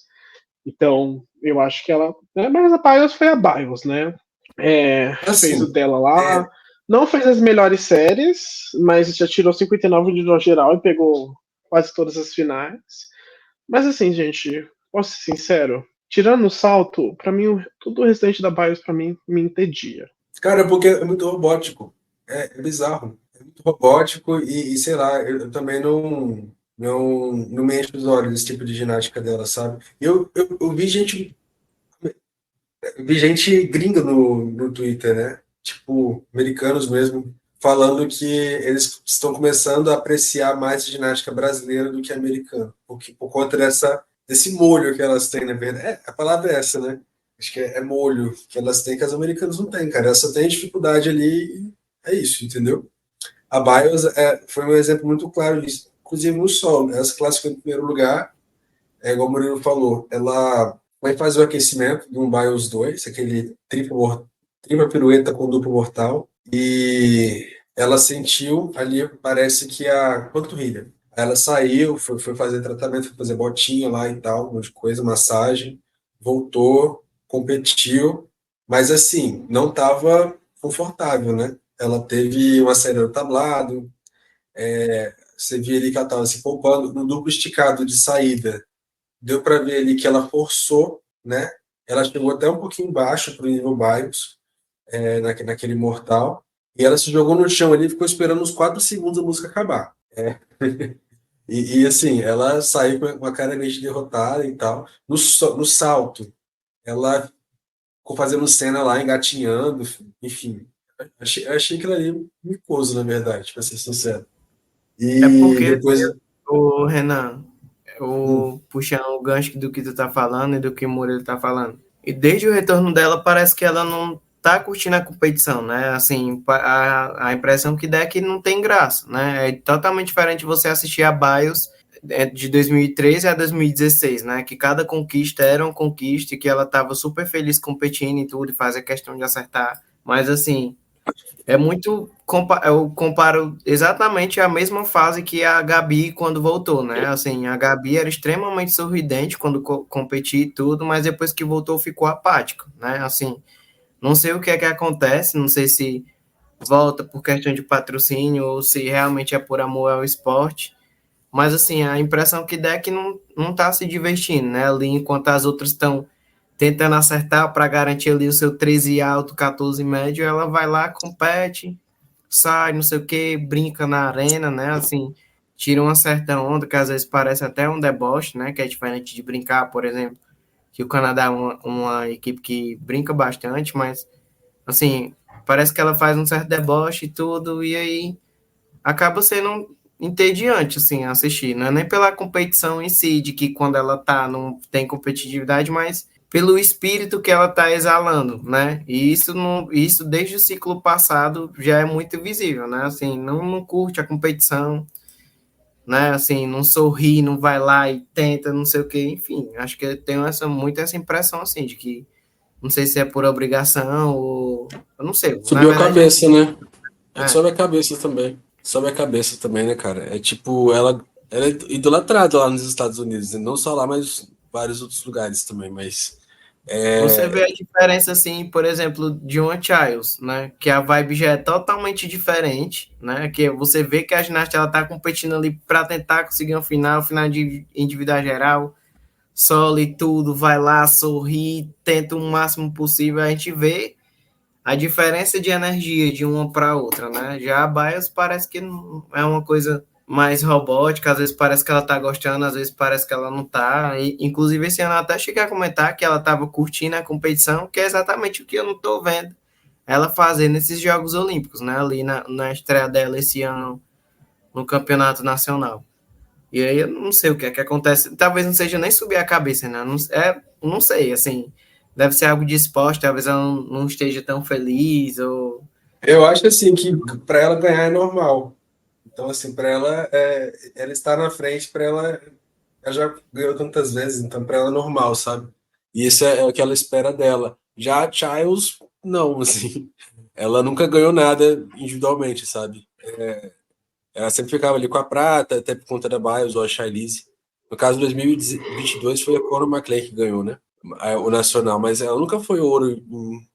Então, eu acho que ela. Mas a BIOS foi a BIOS, né? Fez o Assim, dela lá. Não fez as melhores séries, mas já tirou 59 de geral e pegou quase todas as finais. Mas assim, gente, posso ser sincero, tirando o salto, pra mim, tudo o restante da BIOS pra mim me entedia. cara, porque é muito robótico. É bizarro. É muito robótico e sei lá, eu também não me encho os olhos desse tipo de ginástica dela, sabe? Eu vi gente gringa no Twitter, né? Tipo, americanos mesmo, falando que eles estão começando a apreciar mais a ginástica brasileira do que a americana, por conta desse molho que elas têm, na verdade. A palavra é essa, né? Acho que é molho que elas têm que as americanas não têm, cara. Elas só têm dificuldade ali e é isso, entendeu? A Bios foi um exemplo muito claro disso. Inclusive no solo, ela se classificou em primeiro lugar, igual o Murilo falou, ela vai fazer o aquecimento de um BIOS 2, aquele tripla pirueta com duplo mortal, e ela sentiu ali, parece que a panturrilha. Ela saiu, foi fazer tratamento, foi fazer botinha lá e tal, um monte de coisa, massagem, voltou, competiu, mas assim, não estava confortável, né? Ela teve uma saída no tablado, você via ali que ela estava se poupando no duplo esticado de saída. Deu para ver ali que ela forçou, né? Ela chegou até um pouquinho baixo para o nível BIOS, naquele mortal, e ela se jogou no chão ali e ficou esperando uns 4 segundos a música acabar. E assim, ela saiu com uma cara meio de derrotada e tal. No salto, ela ficou fazendo cena lá, engatinhando, enfim. Achei aquilo ali micoso, na verdade, pra ser sincero. É E porque, depois. o Renan, Hum, puxando o gancho do que tu tá falando e do que o Murilo tá falando. E desde o retorno dela, parece que ela não tá curtindo a competição, né? Assim, a impressão que dá é que não tem graça, né? É totalmente diferente você assistir a BIOS de 2013 a 2016, né? Que cada conquista era uma conquista e que ela tava super feliz competindo e tudo, e fazia questão de acertar. Mas, assim, é muito. Eu comparo exatamente a mesma fase que a Gabi quando voltou, né? Assim, a Gabi era extremamente sorridente quando competia e tudo, mas depois que voltou ficou apático, né? Assim, não sei o que é que acontece, não sei se volta por questão de patrocínio ou se realmente é por amor ao esporte, mas assim, a impressão que dá é que não tá se divertindo, né? Ali enquanto as outras estão tentando acertar para garantir ali o seu 13 alto, 14 médio, ela vai lá, compete, sai, não sei o que, brinca na arena, né? Assim, tira uma certa onda, que às vezes parece até um deboche, né? Que é diferente de brincar, por exemplo, que o Canadá é uma equipe que brinca bastante, mas, assim, parece que ela faz um certo deboche e tudo, e aí acaba sendo entediante, assim, assistir. Não é nem pela competição em si, de que quando ela tá, não tem competitividade, mas pelo espírito que ela tá exalando, né? E isso, não, isso desde o ciclo passado já é muito visível, né? Assim, não curte a competição, né? Assim, não sorri, não vai lá e tenta, não sei o quê. Enfim, acho que eu tenho muito essa impressão, assim, de que não sei se é por obrigação ou... Eu não sei, na subiu a verdade... cabeça, né? É que É, sobe a cabeça também. Sobe a cabeça também, né, cara? É tipo, ela é idolatrada lá nos Estados Unidos, né? Não só lá, mas em vários outros lugares também. Mas você vê é, a diferença, assim, por exemplo, de uma Childs, né? Que a vibe já é totalmente diferente, né? Que você vê que a ginasta ela tá competindo ali para tentar conseguir um final de individual geral, solo e tudo, vai lá, sorri, tenta o máximo possível. A gente vê a diferença de energia de uma para outra, né? Já a Bias parece que é uma coisa mais robótica, às vezes parece que ela tá gostando, às vezes parece que ela não tá. E, inclusive, esse ano eu até cheguei a comentar que ela tava curtindo a competição, que é exatamente o que eu não tô vendo ela fazer nesses Jogos Olímpicos, né? Ali na estreia dela esse ano no Campeonato Nacional. E aí eu não sei o que é que acontece. Talvez não seja nem subir a cabeça, né? Não sei, assim. Deve ser algo de esporte, talvez ela não esteja tão feliz, ou. eu acho assim que para ela ganhar é normal. Então, assim, para ela, ela estar na frente, para ela já ganhou tantas vezes, então para ela é normal, sabe? E isso é o que ela espera dela. Já a Childs, não, assim, ela nunca ganhou nada individualmente, sabe? Ela sempre ficava ali com a prata, até por conta da Bios ou a Charlize. No caso, de 2022 foi a Conor McLean que ganhou, né? O nacional, mas ela nunca foi ouro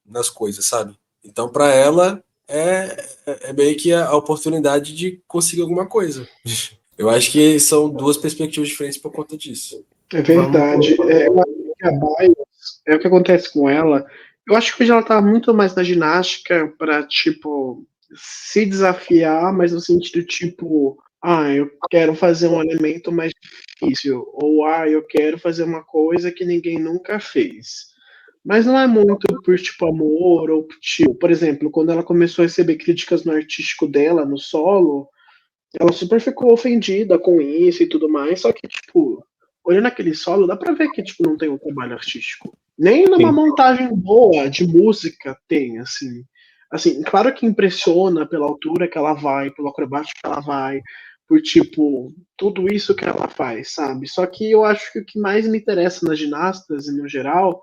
nas coisas, sabe? Então, para ela, é meio que a oportunidade de conseguir alguma coisa. Eu acho que são duas perspectivas diferentes por conta disso. É Vamos. verdade. Eu acho que a Bios, o que acontece com ela. Eu acho que hoje ela tá muito mais na ginástica para, tipo, se desafiar, mas no sentido, tipo, eu quero fazer um elemento mais difícil, ou eu quero fazer uma coisa que ninguém nunca fez. Mas não é muito por, tipo, amor, ou, tipo, por exemplo, quando ela começou a receber críticas no artístico dela, no solo, ela super ficou ofendida com isso e tudo mais, só que, tipo, olhando aquele solo, dá pra ver que, tipo, não tem um trabalho artístico. Nem numa Sim. montagem boa de música tem, assim. Assim, claro que impressiona pela altura que ela vai, pelo acrobático que ela vai, por, tipo, tudo isso que ela faz, sabe? Só que eu acho que o que mais me interessa nas ginastas, e no geral,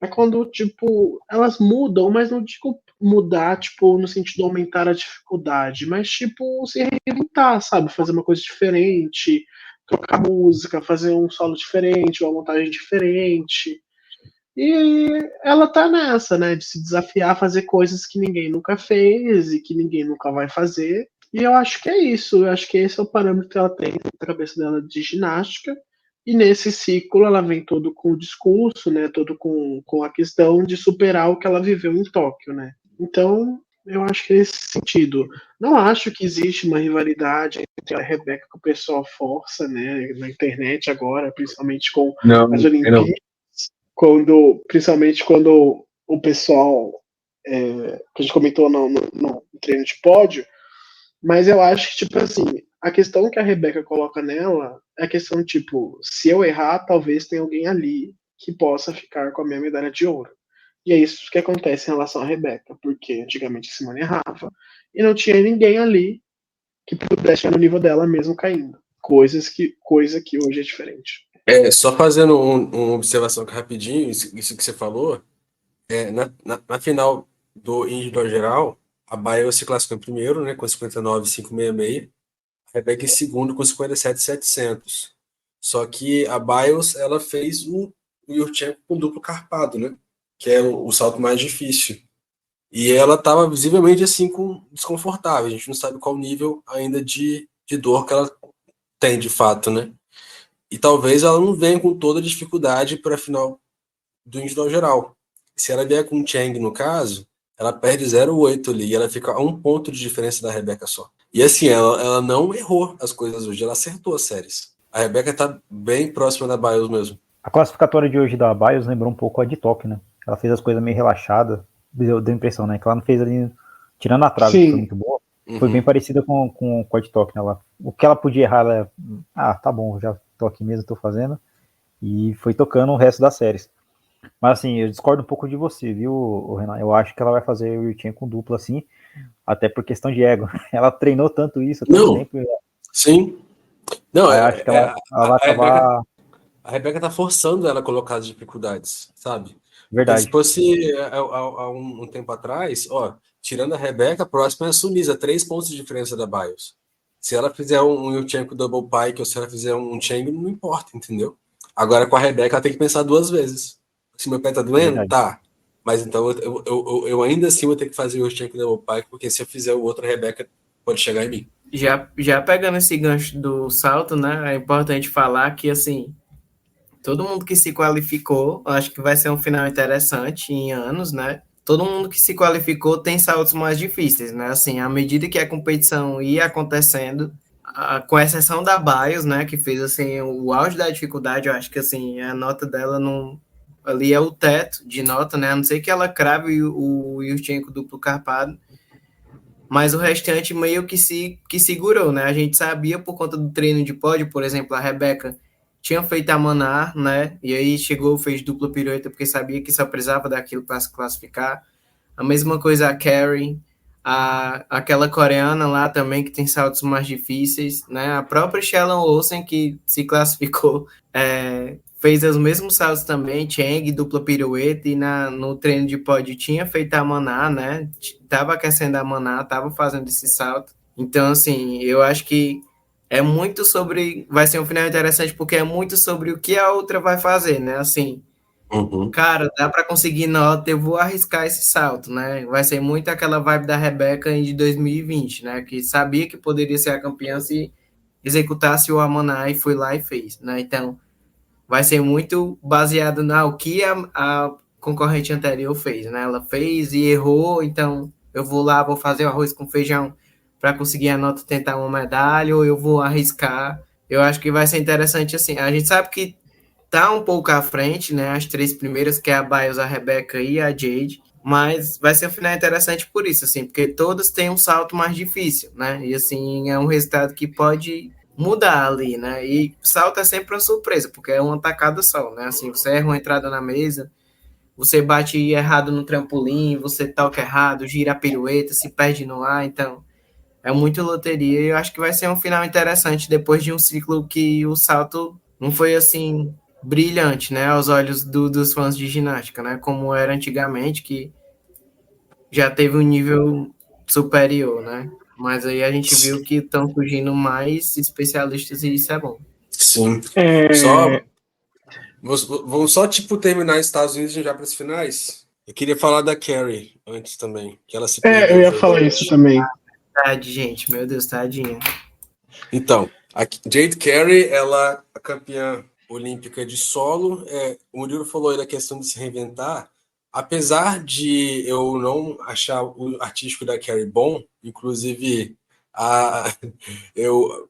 é quando, tipo, elas mudam, mas não digo mudar, tipo, no sentido de aumentar a dificuldade, mas, tipo, se reinventar, sabe? Fazer uma coisa diferente, trocar música, fazer um solo diferente, uma montagem diferente. E ela tá nessa, né, de se desafiar a fazer coisas que ninguém nunca fez e que ninguém nunca vai fazer. E eu acho que é isso, eu acho que esse é o parâmetro que ela tem na cabeça dela de ginástica. E nesse ciclo ela vem todo com o discurso, né, todo com a questão de superar o que ela viveu em Tóquio, né. Então, eu acho que é esse sentido. Não acho que existe uma rivalidade entre a Rebeca que o pessoal força, né, na internet agora, principalmente com Não, as não. Olimpíadas, principalmente quando o pessoal, que a gente comentou no treino de pódio, mas eu acho que, tipo assim, a questão que a Rebeca coloca nela é a questão, tipo, se eu errar, talvez tenha alguém ali que possa ficar com a minha medalha de ouro. E é isso que acontece em relação à Rebeca, porque antigamente a Simone errava e não tinha ninguém ali que pudesse estar no nível dela mesmo caindo. Coisa que hoje é diferente. Só fazendo uma observação aqui rapidinho, isso que você falou, na final do individual geral, a Baia se classificou em primeiro, né, com 59,566, a Rebeca em segundo com 57,700. Só que a Biles, ela fez o Yurchenko com duplo carpado, né, que é o salto mais difícil. E ela estava visivelmente assim desconfortável. A gente não sabe qual nível ainda de dor que ela tem de fato, né? E talvez ela não venha com toda a dificuldade para a final do individual geral. Se ela vier com o Cheng, no caso, ela perde 0,8 ali e ela fica a 1 ponto de diferença da Rebeca só. E assim, ela não errou as coisas hoje, ela acertou as séries. A Rebeca tá bem próxima da Biles mesmo. A classificatória de hoje da Bios lembrou um pouco a de Tóquio, né? Ela fez as coisas meio relaxada, deu a impressão, né? Que ela não fez ali, tirando a trave, que foi muito boa, foi bem parecida com a de Tóquio, né? O que ela podia errar, tá bom, já tô aqui mesmo, tô fazendo, e foi tocando o resto das séries. Mas assim, eu discordo um pouco de você, viu, Renan? Eu acho que ela vai fazer o Yurchenko com dupla, assim, até por questão de ego. Ela treinou tanto isso, tanto tempo. Sim. Não, eu acho que ela vai acabar... A Rebeca tá forçando ela a colocar as dificuldades, sabe? Verdade. Porque se fosse há um tempo atrás, ó, tirando a Rebeca, a próxima é a Sumisa, 3 pontos de diferença da Biles. Se ela fizer um Yurchenko double pike ou se ela fizer um Cheng, não importa, entendeu? Agora com a Rebeca ela tem que pensar 2 vezes. Se meu pé tá doendo, Verdade. tá. Mas então eu ainda assim vou ter que fazer o Yurchenko double pike, porque se eu fizer o outro, a Rebeca pode chegar em mim. Já pegando esse gancho do salto, né? É importante falar que, assim, todo mundo que se qualificou, acho que vai ser um final interessante em anos, né? Todo mundo que se qualificou tem saltos mais difíceis, né? Assim, à medida que a competição ia acontecendo, com exceção da Biles, né, que fez assim o auge da dificuldade, eu acho que assim a nota dela não ali é o teto de nota, né? A não ser que ela crave o Yurchenko duplo carpado, mas o restante meio que segurou, né? A gente sabia por conta do treino de pódio, por exemplo, a Rebeca tinha feito a Manar, né? E aí chegou, fez dupla pirueta porque sabia que só precisava daquilo para se classificar. A mesma coisa a Carrie, aquela coreana lá também que tem saltos mais difíceis, né? A própria Shelon Olsen que se classificou fez os mesmos saltos também, Cheng, dupla pirueta, e no treino de pódio tinha feito a Maná, né? Tava aquecendo a Maná, tava fazendo esse salto. Então, assim, eu acho que é muito sobre... Vai ser um final interessante porque é muito sobre o que a outra vai fazer, né? Assim, cara, dá para conseguir nota, eu vou arriscar esse salto, né? Vai ser muito aquela vibe da Rebeca de 2020, né? Que sabia que poderia ser a campeã se executasse o Amaná e foi lá e fez, né? Então, vai ser muito baseado no que a concorrente anterior fez, né? Ela fez e errou, então eu vou lá, vou fazer o arroz com feijão para conseguir a nota, tentar uma medalha, ou eu vou arriscar. Eu acho que vai ser interessante assim. A gente sabe que tá um pouco à frente, né? As 3 primeiras, que é a Biles, a Rebeca e a Jade, mas vai ser um final interessante por isso, assim, porque todas têm um salto mais difícil, né? E assim, é um resultado que pode mudar ali, né? E salto é sempre uma surpresa, porque é uma tacada só, né? Assim, você erra uma entrada na mesa, você bate errado no trampolim, você toca errado, gira a pirueta, se perde no ar, então é muito loteria e eu acho que vai ser um final interessante depois de um ciclo que o salto não foi assim brilhante, né, aos olhos dos fãs de ginástica, né, como era antigamente, que já teve um nível superior, né? Mas aí a gente viu que estão surgindo mais especialistas e isso é bom. Sim. É, Só, vamos só, tipo, terminar os Estados Unidos e já para as finais? Eu queria falar da Carrie antes também, que ela se eu perdeu, ia falar isso infelizmente. também. Verdade, gente, meu Deus, tadinha. Então, a Jade Carey, ela é campeã olímpica de solo. O Murilo falou aí da questão de se reinventar. Apesar de eu não achar o artístico da Carey bom, inclusive a, eu,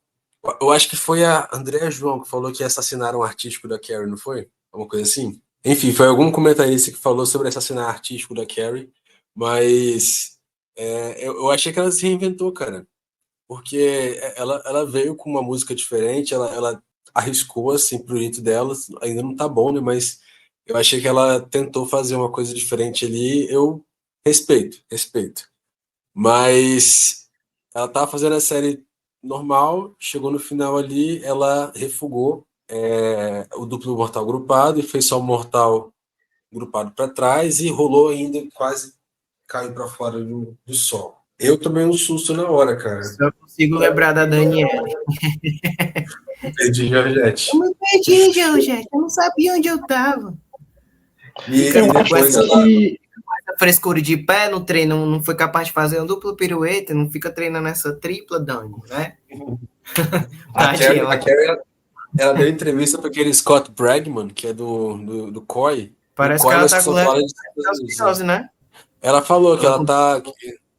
eu acho que foi a Andrea João que falou que assassinaram o artístico da Carey, não foi? Alguma coisa assim? Enfim, foi algum comentarista que falou sobre assassinar o artístico da Carey, mas eu achei que ela se reinventou, cara, porque ela veio com uma música diferente, ela arriscou, assim, pro jeito dela, ainda não tá bom, né, mas eu achei que ela tentou fazer uma coisa diferente ali, eu respeito, mas ela tava fazendo a série normal, chegou no final ali, ela refugou o duplo mortal grupado e fez só o mortal grupado para trás e rolou ainda, quase caiu para fora do sol. Eu tomei um susto na hora, cara. Só consigo lembrar da Daniela. Perdi Georgette. Eu me perdi, gente. Eu não sabia onde eu tava. E Eu acho depois ela. que Frescura de pé no treino, não foi capaz de fazer um duplo pirueta, não fica treinando essa tripla, Dani, né? Tadinha, A Carrie, ela deu entrevista para aquele Scott Bregman, que é do COI. O parece que COI ela ela tá com só fala de Estados Unidos, né? leptospirose, né? Ela falou que Ela ela com- tá,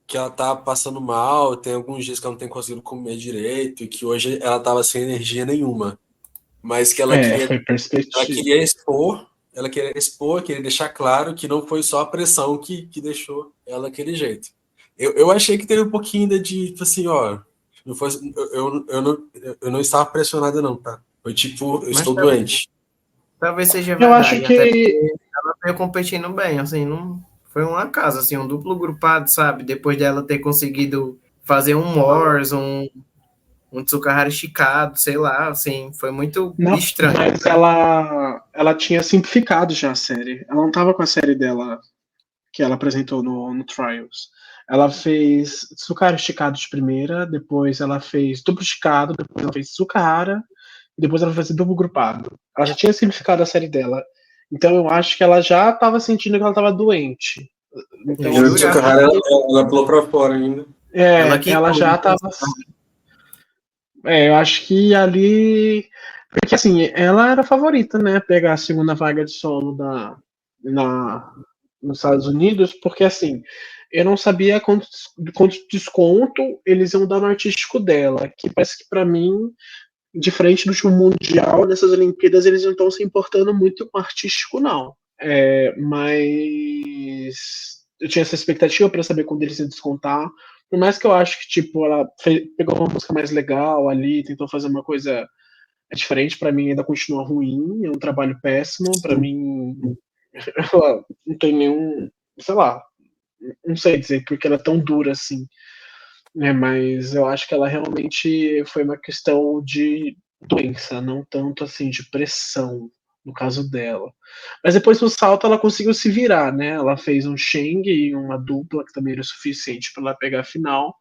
que ela tá passando mal, tem alguns dias que ela não tem conseguido comer direito, e que hoje ela tava sem energia nenhuma. Mas que foi ela perspectiva. queria expor, queria deixar claro que não foi só a pressão que deixou ela daquele jeito. Eu achei que teve um pouquinho ainda de, tipo assim, ó, não foi, eu não estava pressionada não, tá? Foi tipo, eu Mas estou doente. talvez seja Eu acho verdade, até porque que ela veio competindo bem, assim, não foi um acaso, assim, um duplo grupado, sabe? Depois dela ter conseguido fazer um Wars, um Tsukahara esticado, sei lá, assim, foi muito não, estranho. mas ela tinha simplificado já a série. Ela não tava com a série dela que ela apresentou no Trials. Ela fez Tsukahara esticado de primeira, depois ela fez duplo esticado, depois ela fez Tsukahara, e depois ela fez duplo grupado. Ela já tinha simplificado a série dela. Então eu acho que ela já estava sentindo que ela estava doente. Eu Então, E o assim, jurava Tsukahara, que ela pulou pra fora ainda. ela ela quicou, já então, estava. Eu acho que ali. Porque assim, ela era a favorita, né? Pegar a segunda vaga de solo na, nos Estados Unidos, porque assim, eu não sabia quanto desconto eles iam dar no artístico dela, que parece que pra mim, diferente do último Mundial, nessas Olimpíadas eles não estão se importando muito com o artístico, não. Mas eu tinha essa expectativa para saber quando eles iam descontar. Por mais que eu acho que, tipo, ela pegou uma música mais legal ali, tentou fazer uma coisa diferente, para mim ainda continua ruim, é um trabalho péssimo, para mim não tem nenhum, sei lá, não sei dizer porque ela é tão dura assim, né? Mas eu acho que ela realmente foi uma questão de doença, não tanto assim de pressão no caso dela. Mas depois no salto ela conseguiu se virar, né? Ela fez um Sheng e uma dupla que também era o suficiente para ela pegar a final.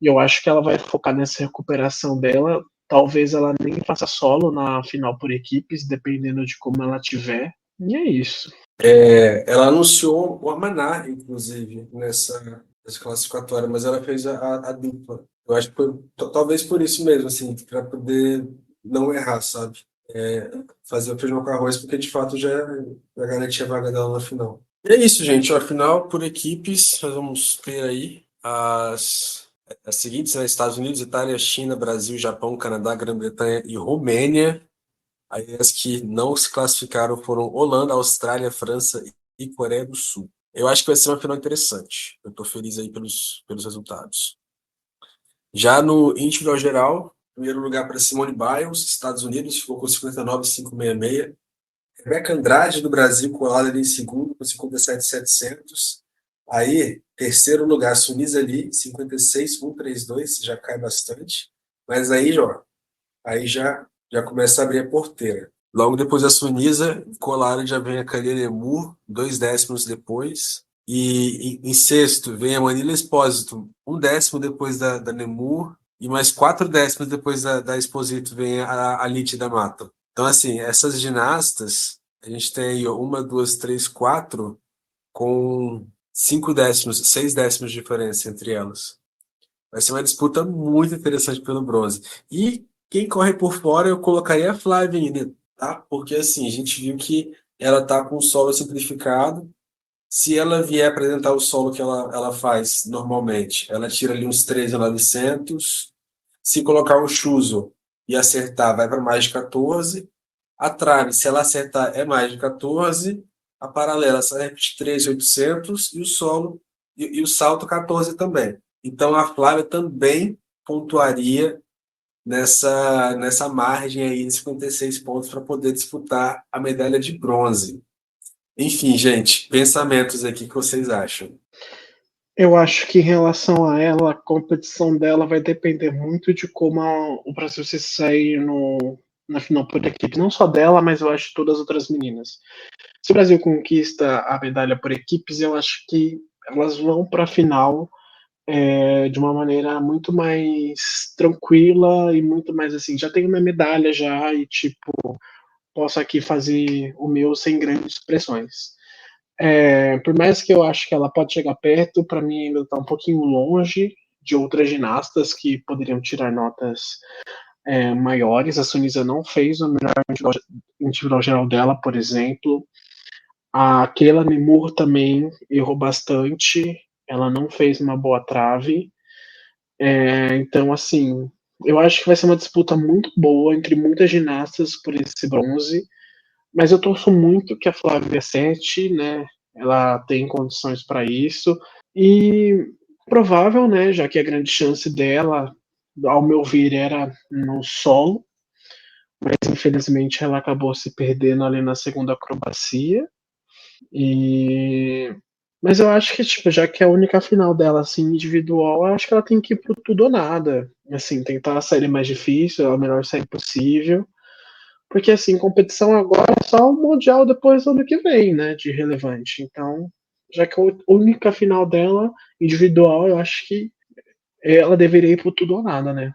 E eu acho que ela vai focar nessa recuperação dela. Talvez ela nem faça solo na final por equipes, dependendo de como ela tiver. E é isso. Ela anunciou o Amanar, inclusive, nessa classificatória, mas ela fez a dupla. Eu acho que foi talvez por isso mesmo, assim, para poder não errar, sabe? Fazer o feijão com arroz, porque de fato já garantia a vaga dela na final. E é isso, gente. Ó, final por equipes, nós vamos ter aí as seguintes, né? Estados Unidos, Itália, China, Brasil, Japão, Canadá, Grã-Bretanha e Romênia. Aí as que não se classificaram foram Holanda, Austrália, França e Coreia do Sul. Eu acho que vai ser uma final interessante. Eu estou feliz aí pelos resultados. Já no individual geral, primeiro lugar para Simone Biles, Estados Unidos, ficou com 59,566. Rebeca Andrade, do Brasil, colada ali em segundo, com 57,700. Aí, terceiro lugar, Sunisa Lee, 56,132, já cai bastante. Mas aí, ó, aí já começa a abrir a porteira. Logo depois da Sunisa, Colara já vem a Kalia Lemur, 2 décimos depois. E em sexto vem a Manila Espósito, 1 décimo depois da Lemur. E mais 4 décimos depois da Exposito vem a Lite da Mata. Então, assim, essas ginastas, a gente tem aí 1, 2, 3, 4, com 5 décimos, 6 décimos de diferença entre elas. Vai ser uma disputa muito interessante pelo bronze. E quem corre por fora, eu colocaria a Flávia ainda, tá? Porque, assim, a gente viu que ela tá com o solo simplificado. Se ela vier apresentar o solo que ela faz normalmente, ela tira ali uns 13.900. Se colocar o chuzo e acertar, vai para mais de 14. A trave, se ela acertar, é mais de 14. A paralela serve de 13.800 e o solo e o salto 14 também. Então a Flávia também pontuaria nessa margem aí de 56 pontos para poder disputar a medalha de bronze. Enfim, gente, pensamentos aqui que vocês acham? Eu acho que em relação a ela, a competição dela vai depender muito de como o Brasil se sair na final por equipe. Não só dela, mas eu acho de todas as outras meninas. Se o Brasil conquista a medalha por equipes, eu acho que elas vão para a final de uma maneira muito mais tranquila e muito mais assim. Já tenho minha medalha já e tipo posso aqui fazer o meu sem grandes pressões. Por mais que eu acho que ela pode chegar perto, para mim ainda está um pouquinho longe de outras ginastas que poderiam tirar notas maiores. A Sunisa não fez o melhor individual geral dela, por exemplo. A Keila Nemur também errou bastante. Ela não fez uma boa trave. Então, assim, eu acho que vai ser uma disputa muito boa entre muitas ginastas por esse bronze. Mas eu torço muito que a Flávia acerte, né? Ela tem condições para isso. E provável, né? Já que a grande chance dela, ao meu ver, era no solo. Mas infelizmente ela acabou se perdendo ali na segunda acrobacia. E mas eu acho que, tipo, já que é a única final dela, assim, individual, eu acho que ela tem que ir pro tudo ou nada. Assim, tentar a série mais difícil, a melhor série possível. Porque, assim, competição agora é só o Mundial depois do ano que vem, né, de relevante. Então, já que é a única final dela, individual, eu acho que ela deveria ir pro tudo ou nada, né?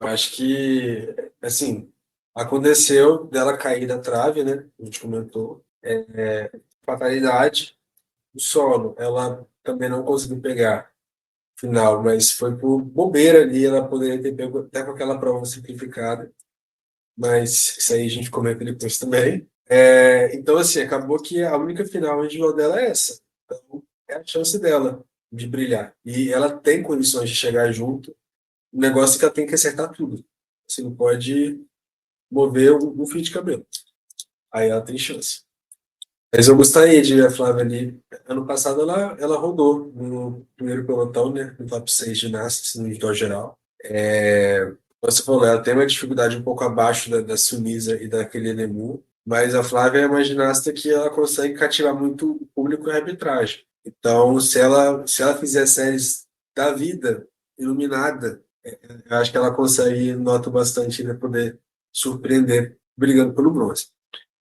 Eu acho que, assim, aconteceu dela cair da trave, né? A gente comentou. Fatalidade. O solo, ela também não conseguiu pegar final, mas foi por bobeira ali. Ela poderia ter pego até com aquela prova simplificada, mas isso aí a gente comenta depois também. Então, assim, acabou que a única final individual dela é essa. Então, é a chance dela de brilhar. E ela tem condições de chegar junto. O negócio é que ela tem que acertar tudo. Você não pode mover um fio de cabelo. Aí ela tem chance. Mas eu gostaria de ver a Flávia ali. Ano passado ela rodou no primeiro pelotão, né? No top 6 de ginastas, no individual geral. Como você falou, ela tem uma dificuldade um pouco abaixo da Sunisa e da Kelly Lemieux, mas a Flávia é uma ginasta que ela consegue cativar muito o público e a arbitragem. Então, se ela fizer séries da vida, iluminada, eu acho que ela consegue, noto bastante, para poder surpreender brigando pelo bronze.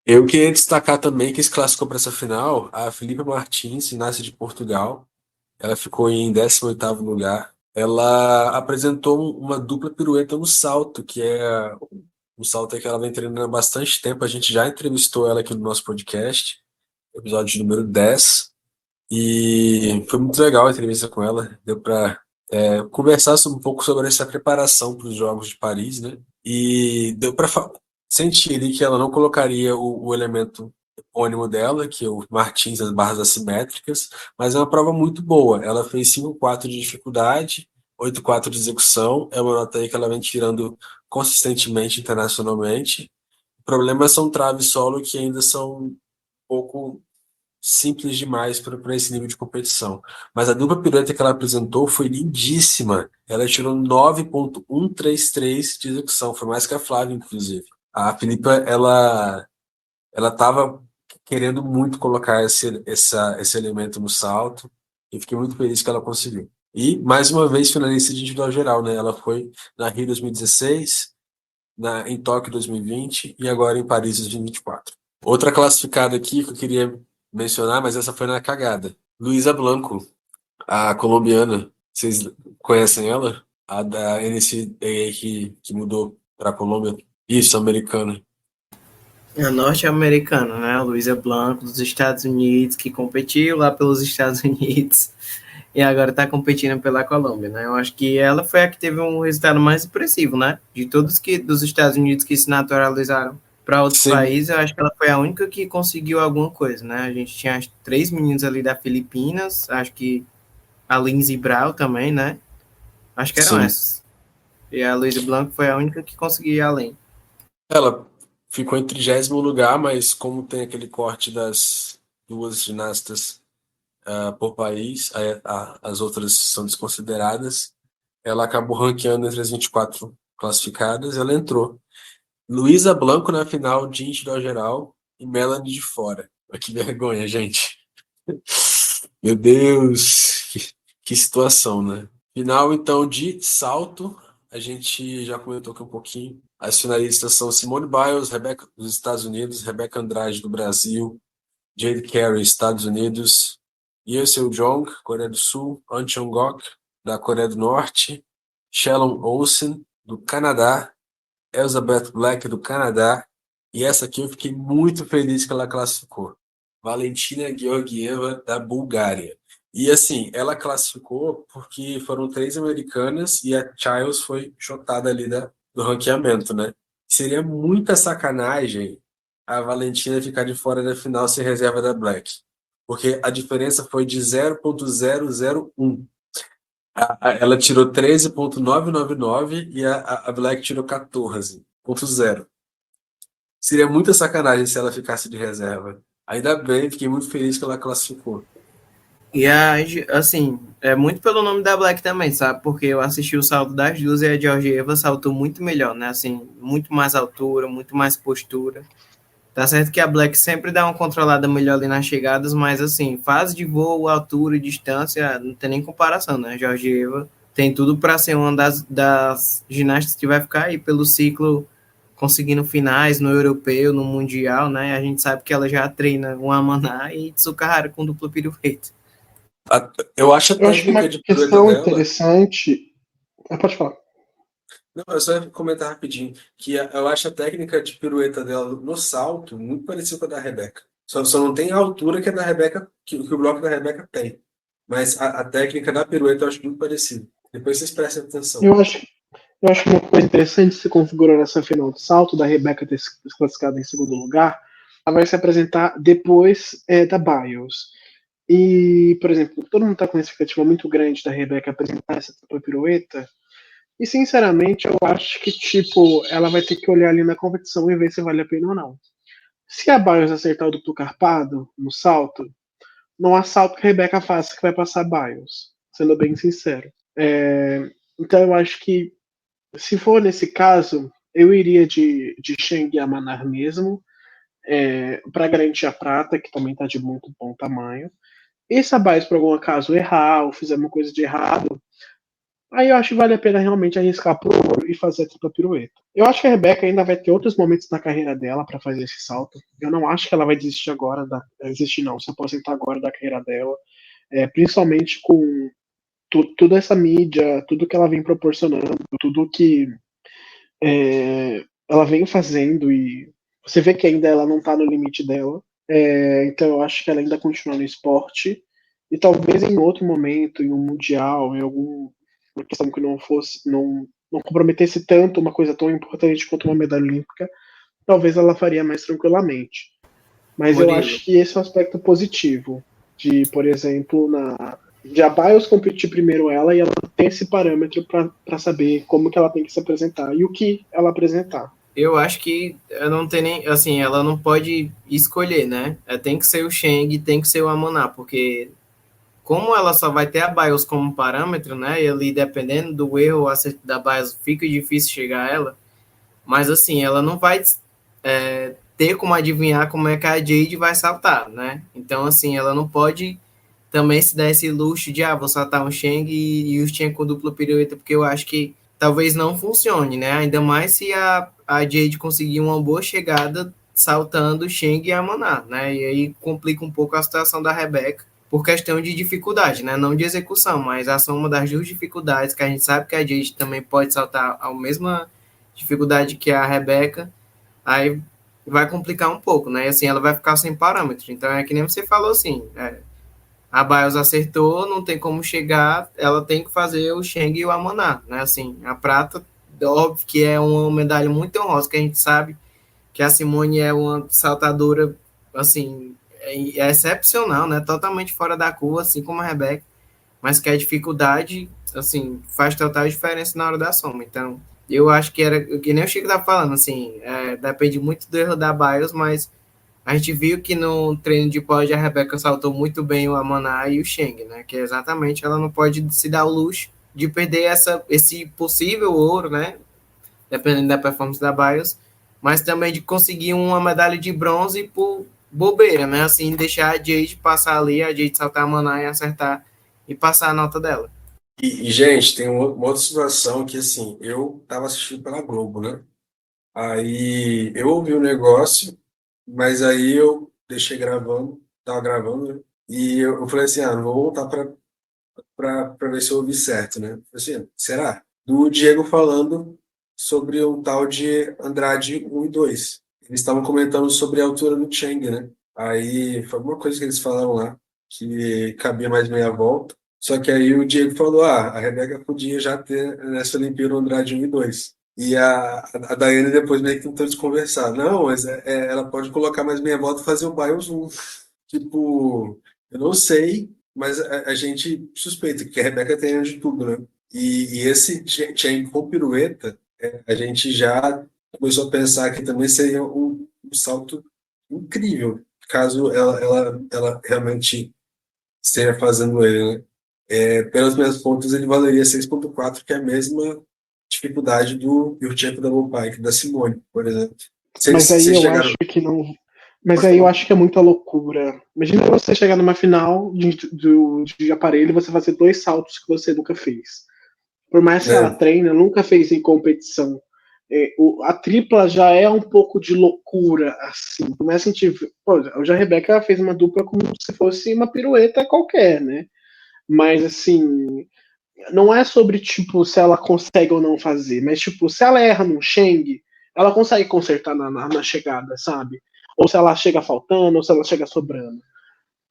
Eu queria destacar também que se classificou para essa final a Filipa Martins, nasce de Portugal. Ela ficou em 18º lugar. Ela apresentou uma dupla pirueta no salto, que é um salto que ela vem treinando há bastante tempo. A gente já entrevistou ela aqui no nosso podcast, episódio número 10. E foi muito legal a entrevista com ela. Deu para conversar um pouco sobre essa preparação para os Jogos de Paris, né? E deu para sentir ali que ela não colocaria o elemento epônimo dela, que é o Martins, as barras assimétricas, mas é uma prova muito boa. Ela fez 5,4 de dificuldade, 8,4 de execução. É uma nota aí que ela vem tirando consistentemente internacionalmente. O problema são traves solo que ainda são um pouco simples demais para esse nível de competição. Mas a dupla pirueta que ela apresentou foi lindíssima. Ela tirou 9,133 de execução, foi mais que a Flávia, inclusive. A Filipa, ela estava querendo muito colocar esse elemento no salto e fiquei muito feliz que ela conseguiu. E, mais uma vez, finalista de individual geral, né? Ela foi na Rio 2016, em Tóquio 2020 e agora em Paris 2024. Outra classificada aqui que eu queria mencionar, mas essa foi na cagada. Luisa Blanco, a colombiana. Vocês conhecem ela? A da NCAA que mudou para a Colômbia. Isso, americana. A norte-americana, né? A Luísa Blanco, dos Estados Unidos, que competiu lá pelos Estados Unidos e agora está competindo pela Colômbia, né? Eu acho que ela foi a que teve um resultado mais expressivo, né? De todos que dos Estados Unidos que se naturalizaram para outros Sim. países, eu acho que ela foi a única que conseguiu alguma coisa, né? A gente tinha 3 meninos ali da Filipinas, acho que a Lindsey Brown também, né? Acho que eram Sim. essas. E a Luísa Blanco foi a única que conseguiu ir além. Ela ficou em 30º lugar, mas como tem aquele corte das 2 ginastas por país, as outras são desconsideradas, ela acabou ranqueando entre as 24 classificadas, ela entrou. Luísa Blanco na final de individual geral e Melanie de fora. Que vergonha, gente. Meu Deus, que situação, né? Final, então, de salto. A gente já comentou aqui um pouquinho. As finalistas são Simone Biles, Rebeca, dos Estados Unidos, Rebeca Andrade, do Brasil, Jade Carey, Estados Unidos, Yeo Seol-jong, Coreia do Sul, Ahn Chang-ok, da Coreia do Norte, Shelon Olsen, do Canadá, Elizabeth Black, do Canadá, e essa aqui eu fiquei muito feliz que ela classificou. Valentina Georgieva, da Bulgária. E assim, ela classificou porque foram 3 americanas e a Childs foi chotada ali do ranqueamento, né? Seria muita sacanagem a Valentina ficar de fora da final sem reserva da Black. Porque a diferença foi de 0,001. Ela tirou 13,999 e a Black tirou 14,0. Seria muita sacanagem se ela ficasse de reserva. Ainda bem, fiquei muito feliz que ela classificou. E assim, é muito pelo nome da Black também, sabe? Porque eu assisti o salto das duas e a Georgieva saltou muito melhor, né? Assim, muito mais altura, muito mais postura. Tá certo que a Black sempre dá uma controlada melhor ali nas chegadas, mas assim, fase de voo, altura e distância, não tem nem comparação, né? A Georgieva tem tudo para ser uma das ginastas que vai ficar aí pelo ciclo conseguindo finais no europeu, no mundial, né? A gente sabe que ela já treina o Amaná e Tsukahara com duplo pirueta. Eu acho a Eu acho que técnica uma de pirueta questão dela. interessante. Pode falar. Não, eu só ia comentar rapidinho que eu acho a técnica de pirueta dela no salto muito parecida com a da Rebeca. Só não tem a altura que a da Rebeca, que o bloco da Rebeca tem. Mas a técnica da pirueta eu acho muito parecida. Depois vocês prestem atenção. Eu acho que uma coisa interessante se configurou nessa final de salto, da Rebeca ter se classificado em segundo lugar, ela vai se apresentar depois da Biles. E, por exemplo, todo mundo está com uma expectativa muito grande da Rebeca apresentar essa pirueta. E, sinceramente, eu acho que, tipo, ela vai ter que olhar ali na competição e ver se vale a pena ou não. Se a Biles acertar o duplo carpado no salto, não há salto que a Rebeca faça que vai passar a Biles, sendo bem sincero. Então, eu acho que, se for nesse caso, eu iria de Cheng e Amanar mesmo, para garantir a prata, que também está de muito bom tamanho. E se a Biles, por algum acaso, errar ou fizer uma coisa de errado, aí eu acho que vale a pena realmente arriscar pro ouro e fazer a tripla pirueta. Eu acho que a Rebeca ainda vai ter outros momentos na carreira dela para fazer esse salto. Eu não acho que ela vai desistir agora, se aposentar agora da carreira dela. Principalmente com toda essa mídia, tudo que ela vem proporcionando, tudo que ela vem fazendo, e você vê que ainda ela não tá no limite dela. Então eu acho que ela ainda continua no esporte. E talvez em outro momento, em um mundial, em alguma questão que não comprometesse tanto uma coisa tão importante quanto uma medalha olímpica, talvez ela faria mais tranquilamente. Mas Murilo. eu acho que esse é um aspecto positivo. De, por exemplo, de a Biles competir primeiro ela, e ela tem esse parâmetro para saber como que ela tem que se apresentar e o que ela apresentar. Eu acho que não tem nem, assim, ela não pode escolher, né? Tem que ser o Cheng, tem que ser o Amaná, porque como ela só vai ter a Biles como parâmetro, né? E ali, dependendo do erro ou acerto da Biles, fica difícil chegar a ela. Mas, assim, ela não vai ter como adivinhar como é que a Jade vai saltar, né? Então, assim, ela não pode também se dar esse luxo de, vou saltar um Cheng e o Cheng com dupla pirueta, porque eu acho que talvez não funcione, né? Ainda mais se a Jade conseguir uma boa chegada saltando o Shang e a Maná, né? E aí complica um pouco a situação da Rebeca por questão de dificuldade, né? Não de execução, mas a soma das duas dificuldades, que a gente sabe que a Jade também pode saltar a mesma dificuldade que a Rebeca, aí vai complicar um pouco, né? E assim, ela vai ficar sem parâmetro. Então é que nem você falou assim, a Bios acertou, não tem como chegar, ela tem que fazer o Shang e o Amaná, né? Assim, a prata, óbvio que é uma medalha muito honrosa, que a gente sabe que a Simone é uma saltadora, assim, é excepcional, né? Totalmente fora da curva, assim como a Rebeca, mas que a dificuldade, assim, faz total diferença na hora da soma. Então, eu acho que era, que nem o Chico tá falando, assim, depende muito do erro da Bios, mas a gente viu que no treino de pódio a Rebeca saltou muito bem o Amaná e o Shang, né? Que é exatamente, ela não pode se dar o luxo de perder esse possível ouro, né? Dependendo da performance da Bios, mas também de conseguir uma medalha de bronze por bobeira, né? Assim, deixar a Jade passar ali, a Jade saltar a Amaná e acertar e passar a nota dela. Gente, tem uma outra situação que, assim, eu tava assistindo pela Globo, né? Aí eu ouvi o negócio, mas aí eu deixei gravando, tava gravando, né? E eu falei assim, não vou voltar pra ver se eu ouvi certo, né? Falei assim, será? Do Diego falando sobre um tal de Andrade 1 e 2. Eles estavam comentando sobre a altura do Chang, né? Aí foi alguma coisa que eles falaram lá, que cabia mais meia volta. Só que aí o Diego falou, a Rebeca podia já ter nessa Olimpíada o Andrade 1 e 2. E a Daiane depois meio que tentou desconversar. Não, mas ela pode colocar mais meia volta e fazer o Bios 1. Tipo, eu não sei, mas a gente suspeita que a Rebeca tem de tudo, né? E esse chain com pirueta, a gente já começou a pensar que também seria um salto incrível, caso ela realmente esteja fazendo ele, né? Pelas minhas contas, ele valeria 6,4, que é a mesma dificuldade do Yurchenko Double Pike, da Simone, por exemplo. Mas aí Vocês eu chegaram... acho que não. Mas aí eu acho que é muita loucura. Imagina você chegar numa final de aparelho e você fazer 2 saltos que você nunca fez. Por mais que ela É, treine, nunca fez em competição. A tripla já é um pouco de loucura, assim. Começa a gente. Pô, hoje a Rebeca fez uma dupla como se fosse uma pirueta qualquer, né? Mas assim, não é sobre, tipo, se ela consegue ou não fazer, mas, tipo, se ela erra num Sheng, ela consegue consertar na chegada, sabe? Ou se ela chega faltando, ou se ela chega sobrando.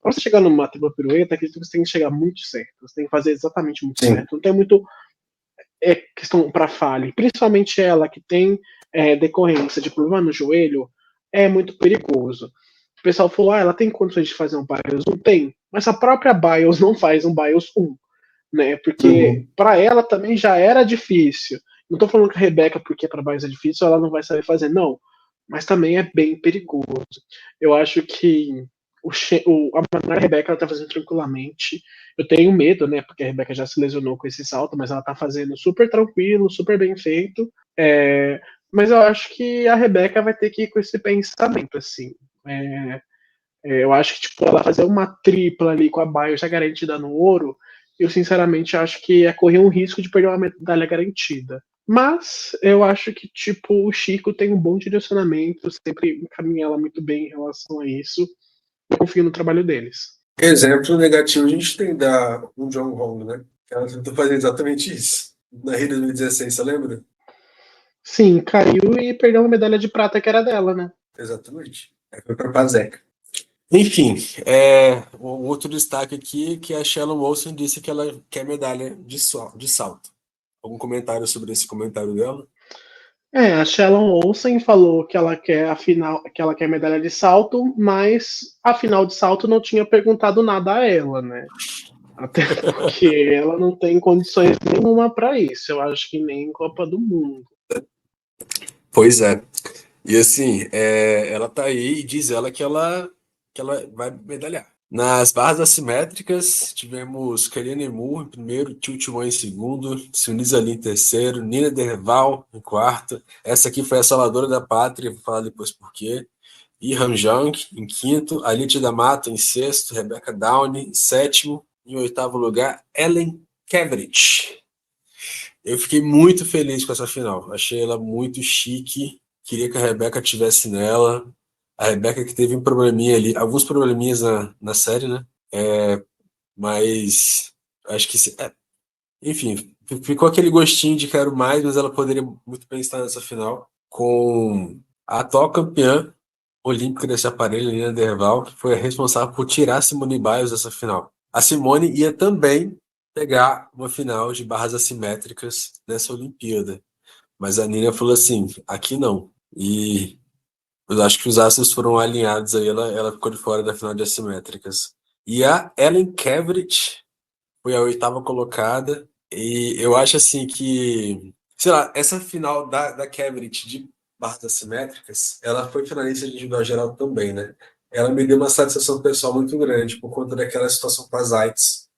Pra você chegar numa tripla pirueta, acredito que você tem que chegar muito certo. Você tem que fazer exatamente muito sim. certo. Não tem muito questão para falha. Principalmente ela que tem decorrência de problema no joelho, é muito perigoso. O pessoal falou, ela tem condições de fazer um BIOS? Não tem. Mas a própria BIOS não faz um BIOS 1. Né? Porque Uhum. para ela também já era difícil. Não estou falando que a Rebeca, porque para BIOS é difícil, ela não vai saber fazer, não. Mas também é bem perigoso. Eu acho que a Maná Rebeca ela tá fazendo tranquilamente. Eu tenho medo, né? Porque a Rebeca já se lesionou com esse salto, mas ela tá fazendo super tranquilo, super bem feito. Mas eu acho que a Rebeca vai ter que ir com esse pensamento, assim. Eu acho que tipo, ela fazer uma tripla ali com a Bio já garantida no ouro, eu sinceramente acho que é correr um risco de perder uma medalha garantida. Mas eu acho que tipo o Chico tem um bom direcionamento, sempre encaminha ela muito bem em relação a isso. Eu confio no trabalho deles. Exemplo negativo a gente tem da um John Hong, né? Ela tentou fazer exatamente isso. Na Rio 2016, você lembra? Sim, caiu e perdeu uma medalha de prata que era dela, né? Exatamente. Aí foi para Pazeca. Enfim, um outro destaque aqui que a Shalom Olsen disse que ela quer medalha de salto. Algum comentário sobre esse comentário dela? A Shalon Olsen falou que ela quer a final, que ela quer medalha de salto, mas a final de salto não tinha perguntado nada a ela, né? Até porque ela não tem condições nenhuma para isso. Eu acho que nem em Copa do Mundo. Pois é. E assim, ela tá aí e diz ela que ela vai medalhar. Nas barras assimétricas, tivemos Karine Moore em primeiro, Tiltman em segundo, Sunisa Ali em terceiro, Nina Derval em quarto. Essa aqui foi a salvadora da pátria, vou falar depois por quê. Ihan Jang em quinto, Alite da Mata em sexto, Rebecca Downey em sétimo, em oitavo lugar, Ellen Keverich. Eu fiquei muito feliz com essa final. Achei ela muito chique. Queria que a Rebeca tivesse nela. A Rebeca que teve um probleminha ali, alguns probleminhas na série, né? Mas acho que enfim, ficou aquele gostinho de quero mais, mas ela poderia muito bem estar nessa final com a atual campeã olímpica desse aparelho, Nina Derval, que foi a responsável por tirar a Simone Biles dessa final. A Simone ia também pegar uma final de barras assimétricas nessa Olimpíada, mas a Nina falou assim, aqui não. E eu acho que os astros foram alinhados aí, ela ficou de fora da final de assimétricas. E a Ellen Kevrit foi a oitava colocada. E eu acho assim que, sei lá, essa final da Kevrit de barras assimétricas, ela foi finalista de individual geral também, né? Ela me deu uma satisfação pessoal muito grande por conta daquela situação com a Zaitz.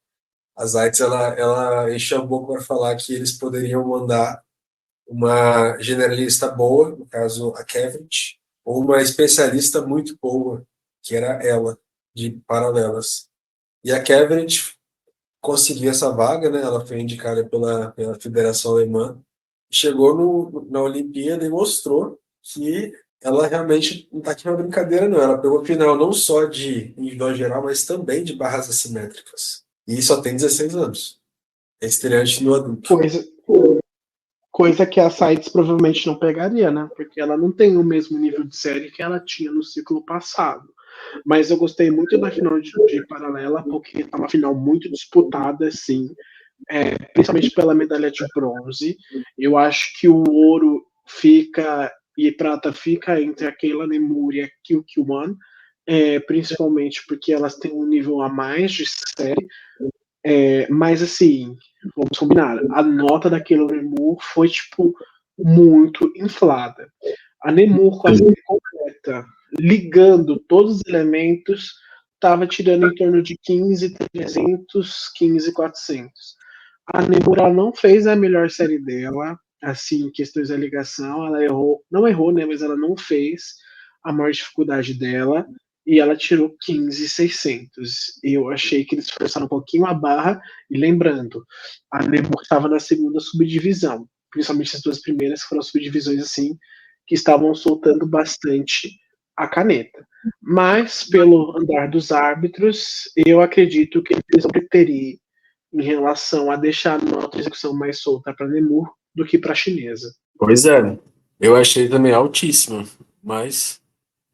A Zaitz, ela encheu a boca para falar que eles poderiam mandar uma generalista boa, no caso a Kevrit, ou uma especialista muito boa, que era ela, de paralelas. E a Kevrit conseguiu essa vaga, né? Ela foi indicada pela Federação Alemã, chegou na Olimpíada e mostrou que ela realmente não está aqui uma brincadeira, não. Ela pegou final não só de individual geral, mas também de barras assimétricas. E só tem 16 anos. É estreante no adulto. Coisa que a Sides provavelmente não pegaria, né? Porque ela não tem o mesmo nível de série que ela tinha no ciclo passado. Mas eu gostei muito da final de paralela, porque tá uma final muito disputada, assim, principalmente pela medalha de bronze. Eu acho que o ouro fica e prata fica entre a Kayla Nemur e a Kyu Kwan, principalmente porque elas têm um nível a mais de série. Mas assim, vamos combinar, a nota da Kayla Nemur foi tipo muito inflada. A Nemur com a série completa, ligando todos os elementos, estava tirando em torno de 15.300, 15.400. A Nemur não fez a melhor série dela, assim, em questões da ligação, ela errou, não errou, né, mas ela não fez a maior dificuldade dela, e ela tirou 15.600. E eu achei que eles forçaram um pouquinho a barra, e lembrando, a Nemur estava na segunda subdivisão, principalmente as duas primeiras, que foram subdivisões assim, que estavam soltando bastante a caneta. Mas, pelo andar dos árbitros, eu acredito que eles vão preferir em relação a deixar a nota de execução mais solta para Nemur do que para a chinesa. Pois é, eu achei também altíssima, mas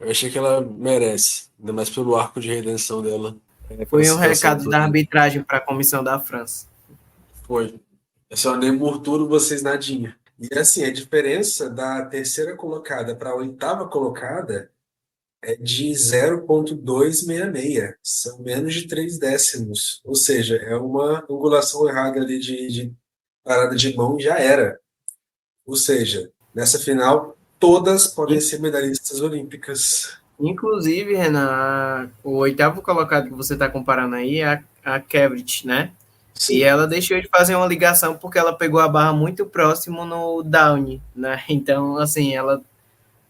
eu achei que ela merece, ainda mais pelo arco de redenção dela. Foi um recado da arbitragem para a comissão da França. Foi. É só Nemur tudo, vocês nadinha. E assim, a diferença da terceira colocada para a oitava colocada é de 0,266. São menos de 3 décimos. Ou seja, é uma angulação errada ali de parada de mão e já era. Ou seja, nessa final, todas podem ser medalhistas olímpicas. Inclusive, Renan, o oitavo colocado que você está comparando aí é a Kevrit, né? Sim. E ela deixou de fazer uma ligação porque ela pegou a barra muito próximo no down, né? Então, assim, ela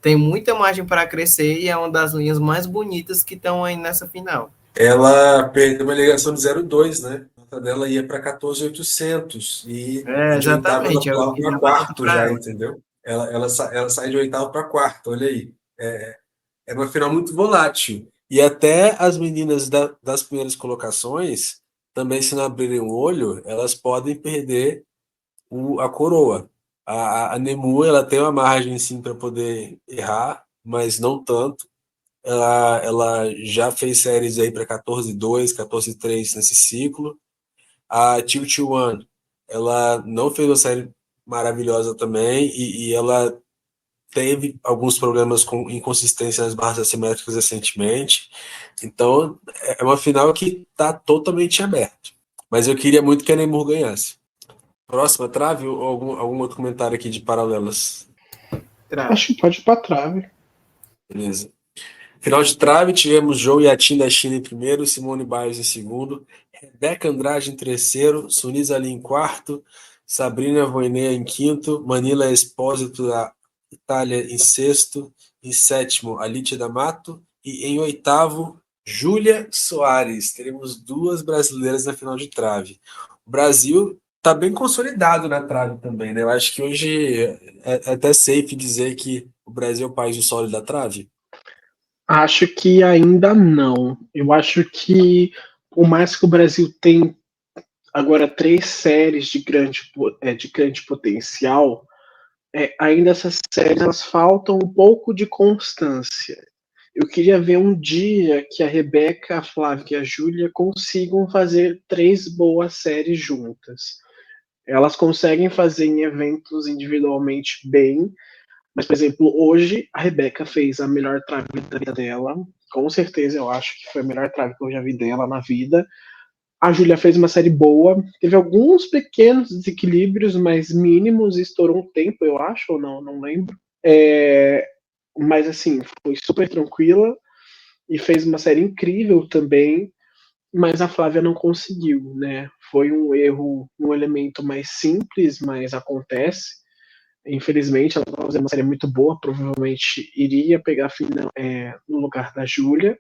tem muita margem para crescer e é uma das linhas mais bonitas que estão aí nessa final. Ela perdeu uma ligação de 0,2, né? A nota dela ia para 14.800 e de oitavo ela pulava para quarto já, entendeu? Ela sai de oitavo para quarto, olha aí. É uma final muito volátil. E até as meninas das primeiras colocações, também se não abrirem o olho, elas podem perder a coroa. A Nemu, ela tem uma margem sim para poder errar, mas não tanto. Ela já fez séries aí para 14-2, 14-3 nesse ciclo. A Tilt One, ela não fez uma série maravilhosa também e ela teve alguns problemas com inconsistência nas barras assimétricas recentemente. Então, é uma final que está totalmente aberta. Mas eu queria muito que a Nemur ganhasse. Próxima trave ou algum outro comentário aqui de paralelas? Acho que pode ir para trave. Beleza. Final de trave, tivemos Zhou Yatin da China em primeiro, Simone Biles em segundo, Rebeca Andrade em terceiro, Sunisa Ali em quarto, Sabrina Voinea em quinto, Manila Espósito da Itália em sexto, em sétimo, Alicia D'Amato, e em oitavo, Júlia Soares. Teremos duas brasileiras na final de trave. O Brasil tá bem consolidado na trave também, né? Eu acho que hoje é até safe dizer que o Brasil é o país do solo e da trave. Acho que ainda não. Eu acho que, por mais que o Brasil tem agora 3 séries de grande potencial, ainda essas séries elas faltam um pouco de constância. Eu queria ver um dia que a Rebeca, a Flávia e a Júlia consigam fazer 3 boas séries juntas. Elas conseguem fazer em eventos individualmente bem, mas, por exemplo, hoje a Rebeca fez a melhor trave da vida dela. Com certeza eu acho que foi a melhor trave que eu já vi dela na vida. A Júlia fez uma série boa, teve alguns pequenos desequilíbrios, mas mínimos, e estourou um tempo, eu acho, ou não, não lembro. Mas assim, foi super tranquila e fez uma série incrível também, mas a Flávia não conseguiu, né? Foi um erro, um elemento mais simples, mas acontece. Infelizmente, ela estava fazendo uma série muito boa, provavelmente iria pegar a final no lugar da Júlia,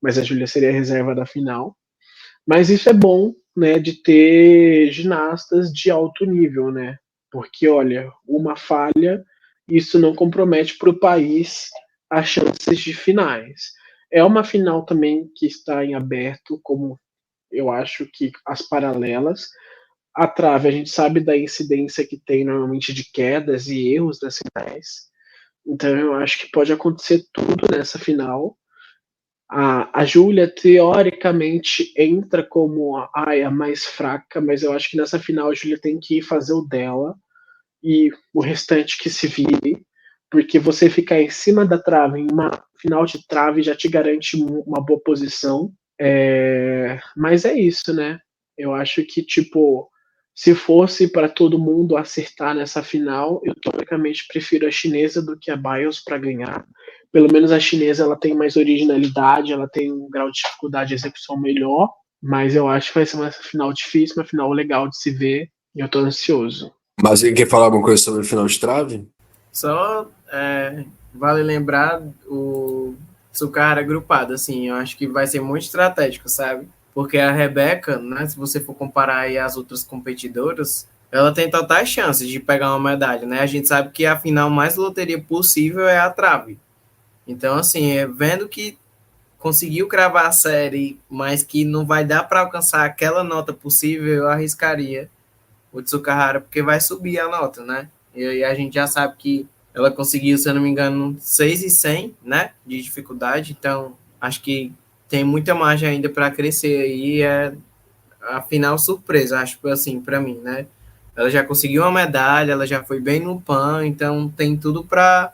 mas a Júlia seria a reserva da final. Mas isso é bom, né, de ter ginastas de alto nível, né? Porque, olha, uma falha, isso não compromete para o país as chances de finais. É uma final também que está em aberto, como eu acho que as paralelas. A trave, a gente sabe da incidência que tem normalmente de quedas e erros das finais. Então eu acho que pode acontecer tudo nessa final. A Júlia, teoricamente, entra como a mais fraca, mas eu acho que nessa final a Júlia tem que fazer o dela e o restante que se vire, porque você ficar em cima da trave, em uma final de trave, já te garante uma boa posição. Mas é isso, né? Eu acho que, tipo, se fosse para todo mundo acertar nessa final, eu teoricamente prefiro a chinesa do que a Bios para ganhar. Pelo menos a chinesa ela tem mais originalidade, ela tem um grau de dificuldade de execução melhor, mas eu acho que vai ser uma final difícil, uma final legal de se ver, e eu tô ansioso. Mas ele quer falar alguma coisa sobre o final de trave? Só vale lembrar o Tsukahara agrupado, assim, eu acho que vai ser muito estratégico, sabe? Porque a Rebeca, né, se você for comparar aí as outras competidoras, ela tem totais chances de pegar uma medalha, né? A gente sabe que a final mais loteria possível é a trave. Então, assim, vendo que conseguiu cravar a série, mas que não vai dar para alcançar aquela nota possível, eu arriscaria o Tsukahara, porque vai subir a nota, né? E a gente já sabe que ela conseguiu, se eu não me engano, 6.100, né? De dificuldade, então acho que tem muita margem ainda para crescer aí. É a final surpresa, acho assim, para mim, né? Ela já conseguiu uma medalha, ela já foi bem no PAN, então tem tudo para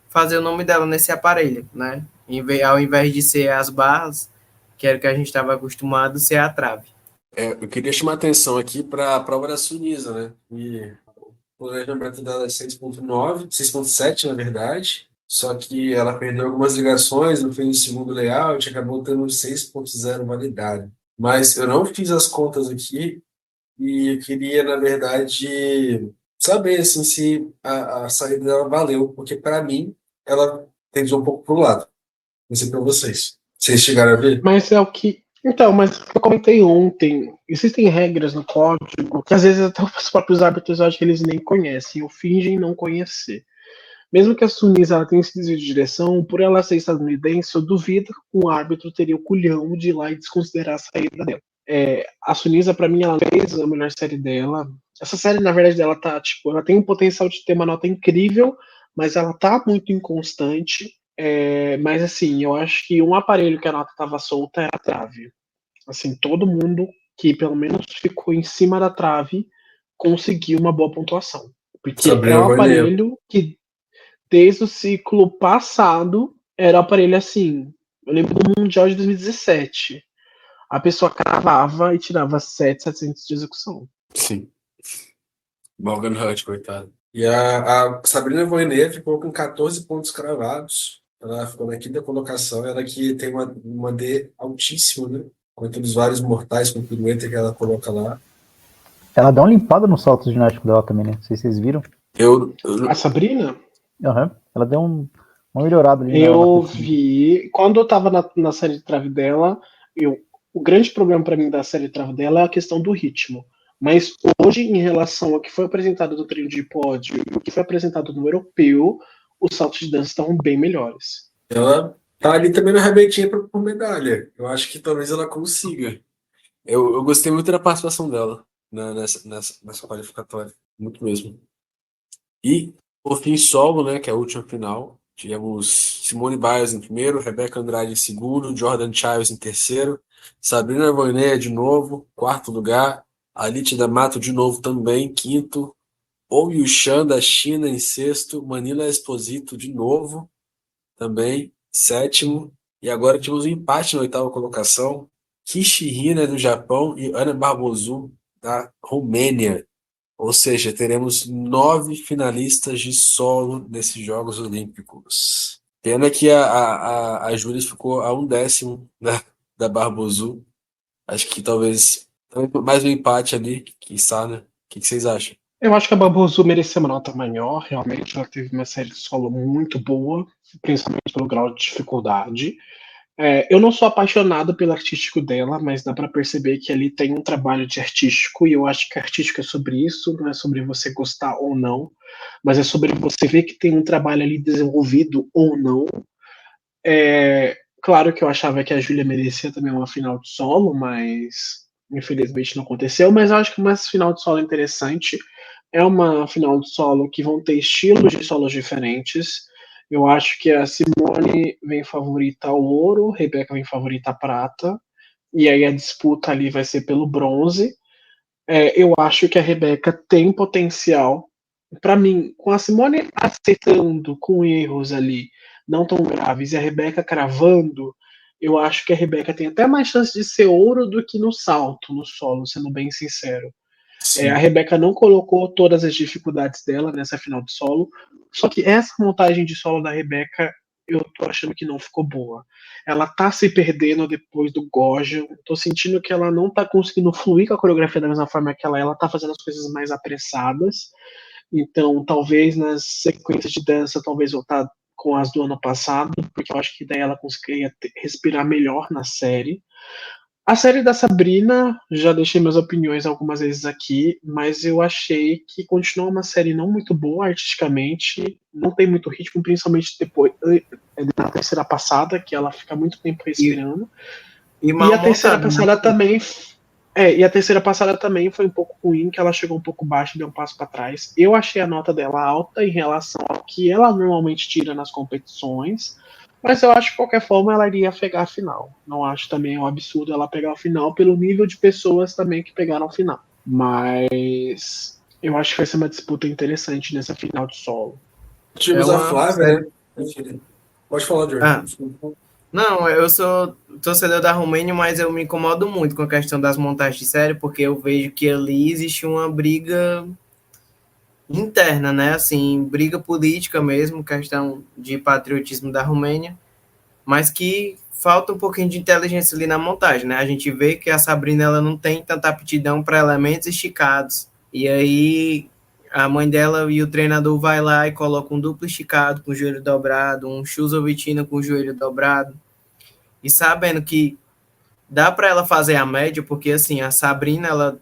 fazer o nome dela nesse aparelho, né? Ao invés de ser as barras, que era o que a gente estava acostumado, ser a trave. Eu queria chamar a atenção aqui para a prova da Sunisa, né? E o planejamento dela é 6.9, 6.7 na verdade, só que ela perdeu algumas ligações, não fez o segundo layout, acabou tendo 6.0 validado. Mas eu não fiz as contas aqui e eu queria, na verdade, saber assim, se a saída dela valeu, porque para mim ela tendeu um pouco para o lado. Não sei para vocês. Vocês chegaram a ver? Mas é o que. Então, mas eu comentei ontem, existem regras no código que às vezes até os próprios árbitros eu acho que eles nem conhecem, ou fingem não conhecer. Mesmo que a Sunisa ela tenha esse desvio de direção, por ela ser estadunidense, eu duvido que um árbitro teria o culhão de ir lá e desconsiderar a saída dela. A Sunisa, pra mim, ela fez a melhor série dela. Essa série, na verdade, dela tá, tipo, ela tem um potencial de ter uma nota incrível, mas ela tá muito inconstante. Mas assim, eu acho que um aparelho que a nota tava solta é a trave. Assim, todo mundo que pelo menos ficou em cima da trave conseguiu uma boa pontuação. Porque é Sabrina um Voineia. aparelho que desde o ciclo passado era um aparelho assim. Eu lembro do Mundial de 2017. A pessoa cravava e tirava 7.700 de execução. Sim. Morgan Hurt, coitado. E a Sabrina Voineia ficou com 14 pontos cravados. Ela ficou na quinta colocação. Ela que tem uma D altíssima, né? Contra os vários mortais com pirueta que ela coloca lá. Ela dá uma limpada no salto ginástico dela também, né? Não sei se vocês viram. A Sabrina? Uhum. Ela deu uma melhorada ali. Eu vi. Quando eu tava na série de trave dela, o grande problema para mim da série de trave dela é a questão do ritmo. Mas hoje, em relação ao que foi apresentado no treino de pódio e o que foi apresentado no europeu, os saltos de dança estavam bem melhores. Ela tá ali também na rebentinha por medalha. Eu acho que talvez ela consiga. Eu gostei muito da participação dela nessa qualificatória. Muito mesmo. E, por fim, solo, né, que é a última final. Tivemos Simone Biles em primeiro, Rebeca Andrade em segundo, Jordan Chiles em terceiro, Sabrina Voineia de novo, quarto lugar, Alite D'Amato de novo também, quinto, Ou Yushan da China em sexto, Manila Esposito de novo também, sétimo, e agora tivemos um empate na oitava colocação, Kishi Hina do Japão e Ana Barbosu da Romênia. Ou seja, teremos 9 finalistas de solo nesses Jogos Olímpicos. Pena que a Júlia ficou a 1/10 da Barbosu. Acho que talvez mais um empate ali, quiçá, né? O que vocês acham? Eu acho que a Barbosu merecia uma nota maior, realmente. Ela teve uma série de solo muito boa, principalmente pelo grau de dificuldade. Eu não sou apaixonado pelo artístico dela, mas dá pra perceber que ali tem um trabalho de artístico, e eu acho que artístico é sobre isso, não é sobre você gostar ou não, mas é sobre você ver que tem um trabalho ali desenvolvido ou não. Claro que eu achava que a Júlia merecia também uma final de solo, mas infelizmente não aconteceu. Mas eu acho que uma final de solo interessante é uma final de solo que vão ter estilos de solos diferentes. Eu acho que a Simone vem favorita ao ouro, a Rebeca vem favorita à prata, e aí a disputa ali vai ser pelo bronze. Eu acho que a Rebeca tem potencial. Para mim, com a Simone acertando com erros ali não tão graves e a Rebeca cravando, eu acho que a Rebeca tem até mais chance de ser ouro do que no salto, no solo, sendo bem sincero. A Rebeca não colocou todas as dificuldades dela nessa final de solo, só que essa montagem de solo da Rebeca eu tô achando que não ficou boa. Ela tá se perdendo depois do Goja, tô sentindo que ela não tá conseguindo fluir com a coreografia da mesma forma que ela tá fazendo as coisas mais apressadas, então talvez nas sequências de dança, talvez voltar com as do ano passado, porque eu acho que daí ela conseguiria respirar melhor na série. A série da Sabrina, já deixei minhas opiniões algumas vezes aqui, mas eu achei que continua uma série não muito boa artisticamente, não tem muito ritmo, principalmente depois da terceira passada, que ela fica muito tempo respirando. E a terceira passada também. E a terceira passada também foi um pouco ruim, que ela chegou um pouco baixa e deu um passo para trás. Eu achei a nota dela alta em relação ao que ela normalmente tira nas competições. Mas eu acho que de qualquer forma ela iria pegar a final. Não acho também um absurdo ela pegar a final pelo nível de pessoas também que pegaram a final. Mas eu acho que vai ser uma disputa interessante nessa final de solo. Tivemos a Flávia, né? Pode falar, Jordan. Não, eu sou torcedor da Romênia, mas eu me incomodo muito com a questão das montagens de série, porque eu vejo que ali existe uma briga interna, né, assim, briga política mesmo, questão de patriotismo da Romênia, mas que falta um pouquinho de inteligência ali na montagem, né, a gente vê que a Sabrina, ela não tem tanta aptidão para elementos esticados, e aí a mãe dela e o treinador vai lá e coloca um duplo esticado com o joelho dobrado, um Chusovitina com o joelho dobrado, e sabendo que dá para ela fazer a média, porque assim, a Sabrina, ela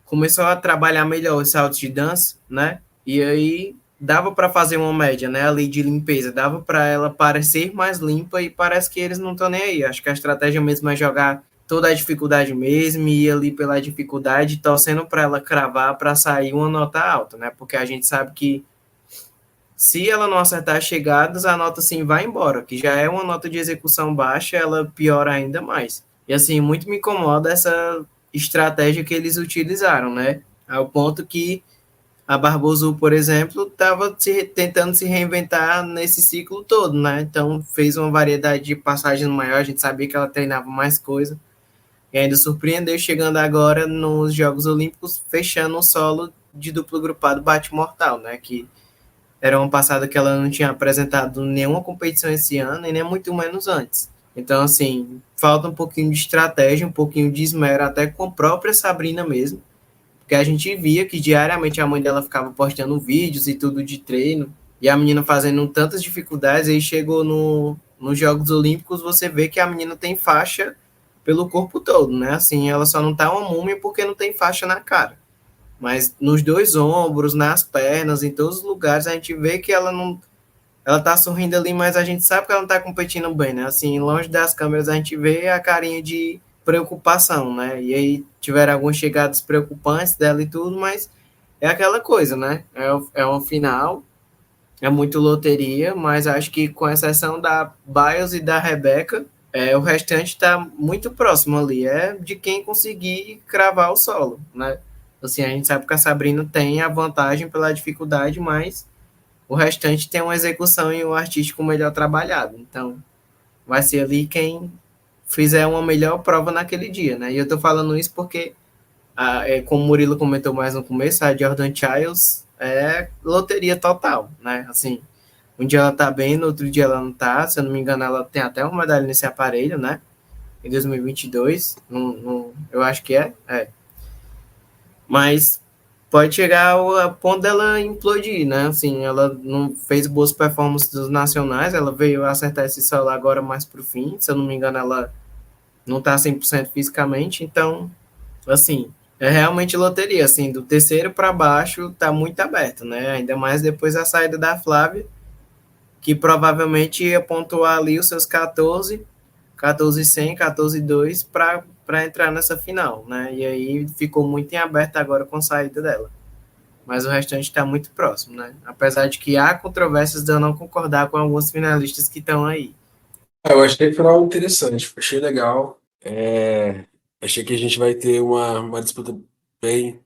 começou a trabalhar melhor os saltos de dança, né? E aí dava para fazer uma média, né? Ali de limpeza, dava para ela parecer mais limpa e parece que eles não estão nem aí. Acho que a estratégia mesmo é jogar toda a dificuldade mesmo e ir ali pela dificuldade, torcendo para ela cravar para sair uma nota alta, né? Porque a gente sabe que se ela não acertar as chegadas, a nota sim vai embora, que já é uma nota de execução baixa, ela piora ainda mais. E assim, muito me incomoda essa estratégia que eles utilizaram, né? Ao ponto que a Barbosu, por exemplo, estava tentando se reinventar nesse ciclo todo, né? Então fez uma variedade de passagens maior, a gente sabia que ela treinava mais coisa, e ainda surpreendeu chegando agora nos Jogos Olímpicos, fechando um solo de duplo grupado bate-mortal, né? Que era uma passada que ela não tinha apresentado nenhuma competição esse ano, e nem muito menos antes. Então, assim, falta um pouquinho de estratégia, um pouquinho de esmero, até com a própria Sabrina mesmo, porque a gente via que diariamente a mãe dela ficava postando vídeos e tudo de treino, e a menina fazendo tantas dificuldades, aí chegou nos Jogos Olímpicos, você vê que a menina tem faixa pelo corpo todo, né? Assim, ela só não tá uma múmia porque não tem faixa na cara. Mas nos dois ombros, nas pernas, em todos os lugares, a gente vê que ela não. Ela tá sorrindo ali, mas a gente sabe que ela não tá competindo bem, né? Assim, longe das câmeras a gente vê a carinha de preocupação, né? E aí tiveram algumas chegadas preocupantes dela e tudo, mas é aquela coisa, né? É um final, é muito loteria, mas acho que com exceção da Biles e da Rebeca, o restante está muito próximo ali. É de quem conseguir cravar o solo, né? Assim, a gente sabe que a Sabrina tem a vantagem pela dificuldade, mas o restante tem uma execução e um artístico melhor trabalhado. Então, vai ser ali quem fizer uma melhor prova naquele dia, né? E eu tô falando isso porque, como o Murilo comentou mais no começo, a Jordan Childs é loteria total, né? Assim, um dia ela tá bem, no outro dia ela não tá. Se eu não me engano, ela tem até uma medalha nesse aparelho, né? Em 2022. Eu acho que é. Mas pode chegar ao ponto dela implodir, né? Assim, ela não fez boas performances dos nacionais, ela veio acertar esse solo agora mais pro fim. Se eu não me engano, ela não tá 100% fisicamente, então, assim, é realmente loteria, assim, do terceiro para baixo tá muito aberto, né? Ainda mais depois da saída da Flávia, que provavelmente ia pontuar ali os seus 14, 14,100, 14,2 para entrar nessa final, né? E aí ficou muito em aberto agora com a saída dela. Mas o restante está muito próximo, né? Apesar de que há controvérsias de eu não concordar com alguns finalistas que estão aí. Eu achei o final interessante, achei legal. Achei que a gente vai ter uma disputa bem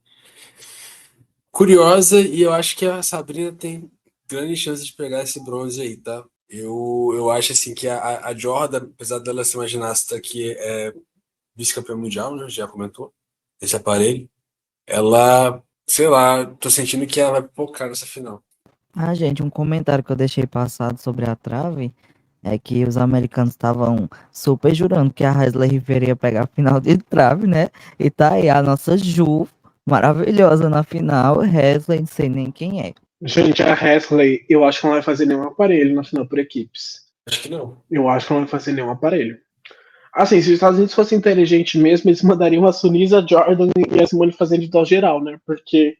curiosa e eu acho que a Sabrina tem grande chance de pegar esse bronze aí, tá? Eu acho assim que a Jordan, apesar dela ser uma ginasta que é vice-campeã mundial, né? Já comentou, esse aparelho, ela, sei lá, tô sentindo que ela vai focar nessa final. Ah, gente, um comentário que eu deixei passado sobre a trave é que os americanos estavam super jurando que a Hasley Ribeiro ia pegar a final de trave, né? E tá aí a nossa Ju, maravilhosa na final. Hasley, não sei nem quem é. Gente, a Hasley, eu acho que não vai fazer nenhum aparelho na final por equipes. Acho que não. Eu acho que não vai fazer nenhum aparelho. Assim, se os Estados Unidos fossem inteligentes mesmo, eles mandariam a Sunisa, a Jordan e a Simone fazer individual geral, né? Porque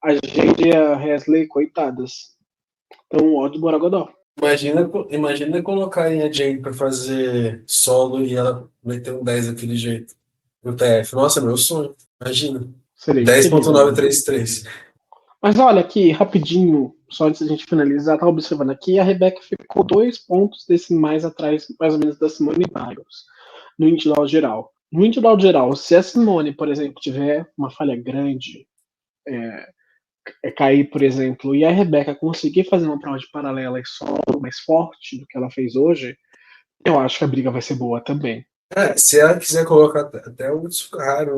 a gente e a Hasley, coitadas, estão ódio do Borogodó. Imagina colocar a Jane pra fazer solo e ela meter um 10 daquele jeito no TF. Nossa, meu sonho. Imagina. Seria incrível. 10.933. Mas olha aqui, rapidinho, só antes da gente finalizar, tá observando aqui, a Rebeca ficou 2 pontos decimais atrás, mais ou menos, da Simone Biles, no individual geral. No individual geral, se a Simone, por exemplo, tiver uma falha grande, cair, por exemplo, e a Rebeca conseguir fazer uma prova de paralela e solo mais forte do que ela fez hoje, eu acho que a briga vai ser boa também. Se ela quiser colocar até o Tsukuhara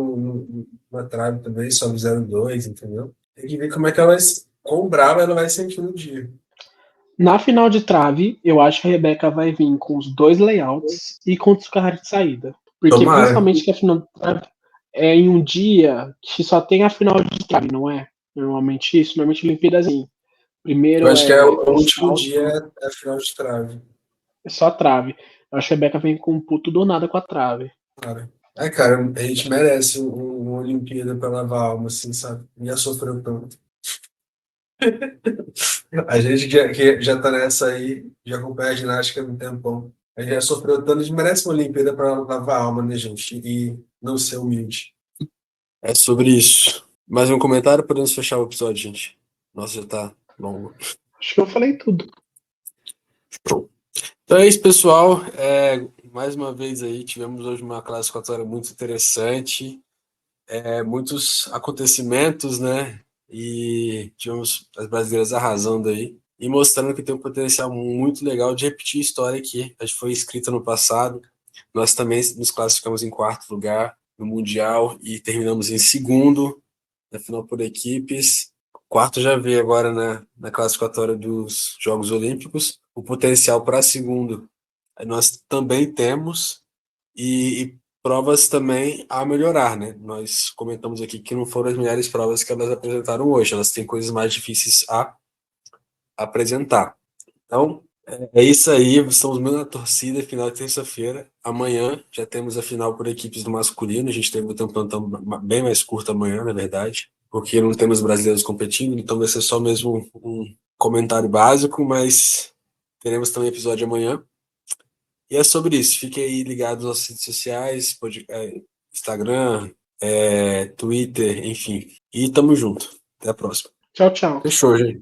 na trave também, só 0,2, entendeu? Tem que ver como é que ela, quão brava ela vai sentir no dia. Na final de trave, eu acho que a Rebeca vai vir com os 2 layouts e com o Tsukuhara de saída. Porque Tomara. principalmente que a final de trave é em um dia que só tem a final de trave, não é? Normalmente isso, normalmente Olimpíadas assim. Primeiro Eu acho que o último salto, dia é a final de trave. é só trave. Eu acho que a Rebeca vem com um puto do nada com a trave. Cara. Cara, a gente merece uma Olimpíada pra lavar a alma, assim, sabe? Já sofreu tanto. A gente que já tá nessa aí, já acompanha a ginástica há um tempão. A gente já sofreu tanto, a gente merece uma Olimpíada pra lavar a alma, né, gente? E não ser humilde. É sobre isso. Mais um comentário? Podemos fechar o episódio, gente. Nossa, já tá longo. Acho que eu falei tudo. Show. Então é isso, pessoal. Mais uma vez aí, tivemos hoje uma classificatória muito interessante. Muitos acontecimentos, né? E tivemos as brasileiras arrasando aí e mostrando que tem um potencial muito legal de repetir a história que a gente foi escrita no passado. Nós também nos classificamos em 4º lugar no Mundial e terminamos em 2º na final por equipes. 4º já veio agora na classificatória dos Jogos Olímpicos. O potencial para 2º nós também temos e provas também a melhorar, né? Nós comentamos aqui que não foram as melhores provas que elas apresentaram hoje, elas têm coisas mais difíceis a apresentar. Então, é isso aí, estamos muito na torcida, final de terça-feira. Amanhã já temos a final por equipes do masculino, a gente teve um plantão bem mais curto amanhã, na verdade. porque não temos brasileiros competindo, então vai ser só mesmo um comentário básico, mas teremos também episódio amanhã. E é sobre isso. Fiquem aí ligados nas redes sociais, Instagram, Twitter, enfim. E tamo junto. Até a próxima. Tchau, tchau. Fechou, gente.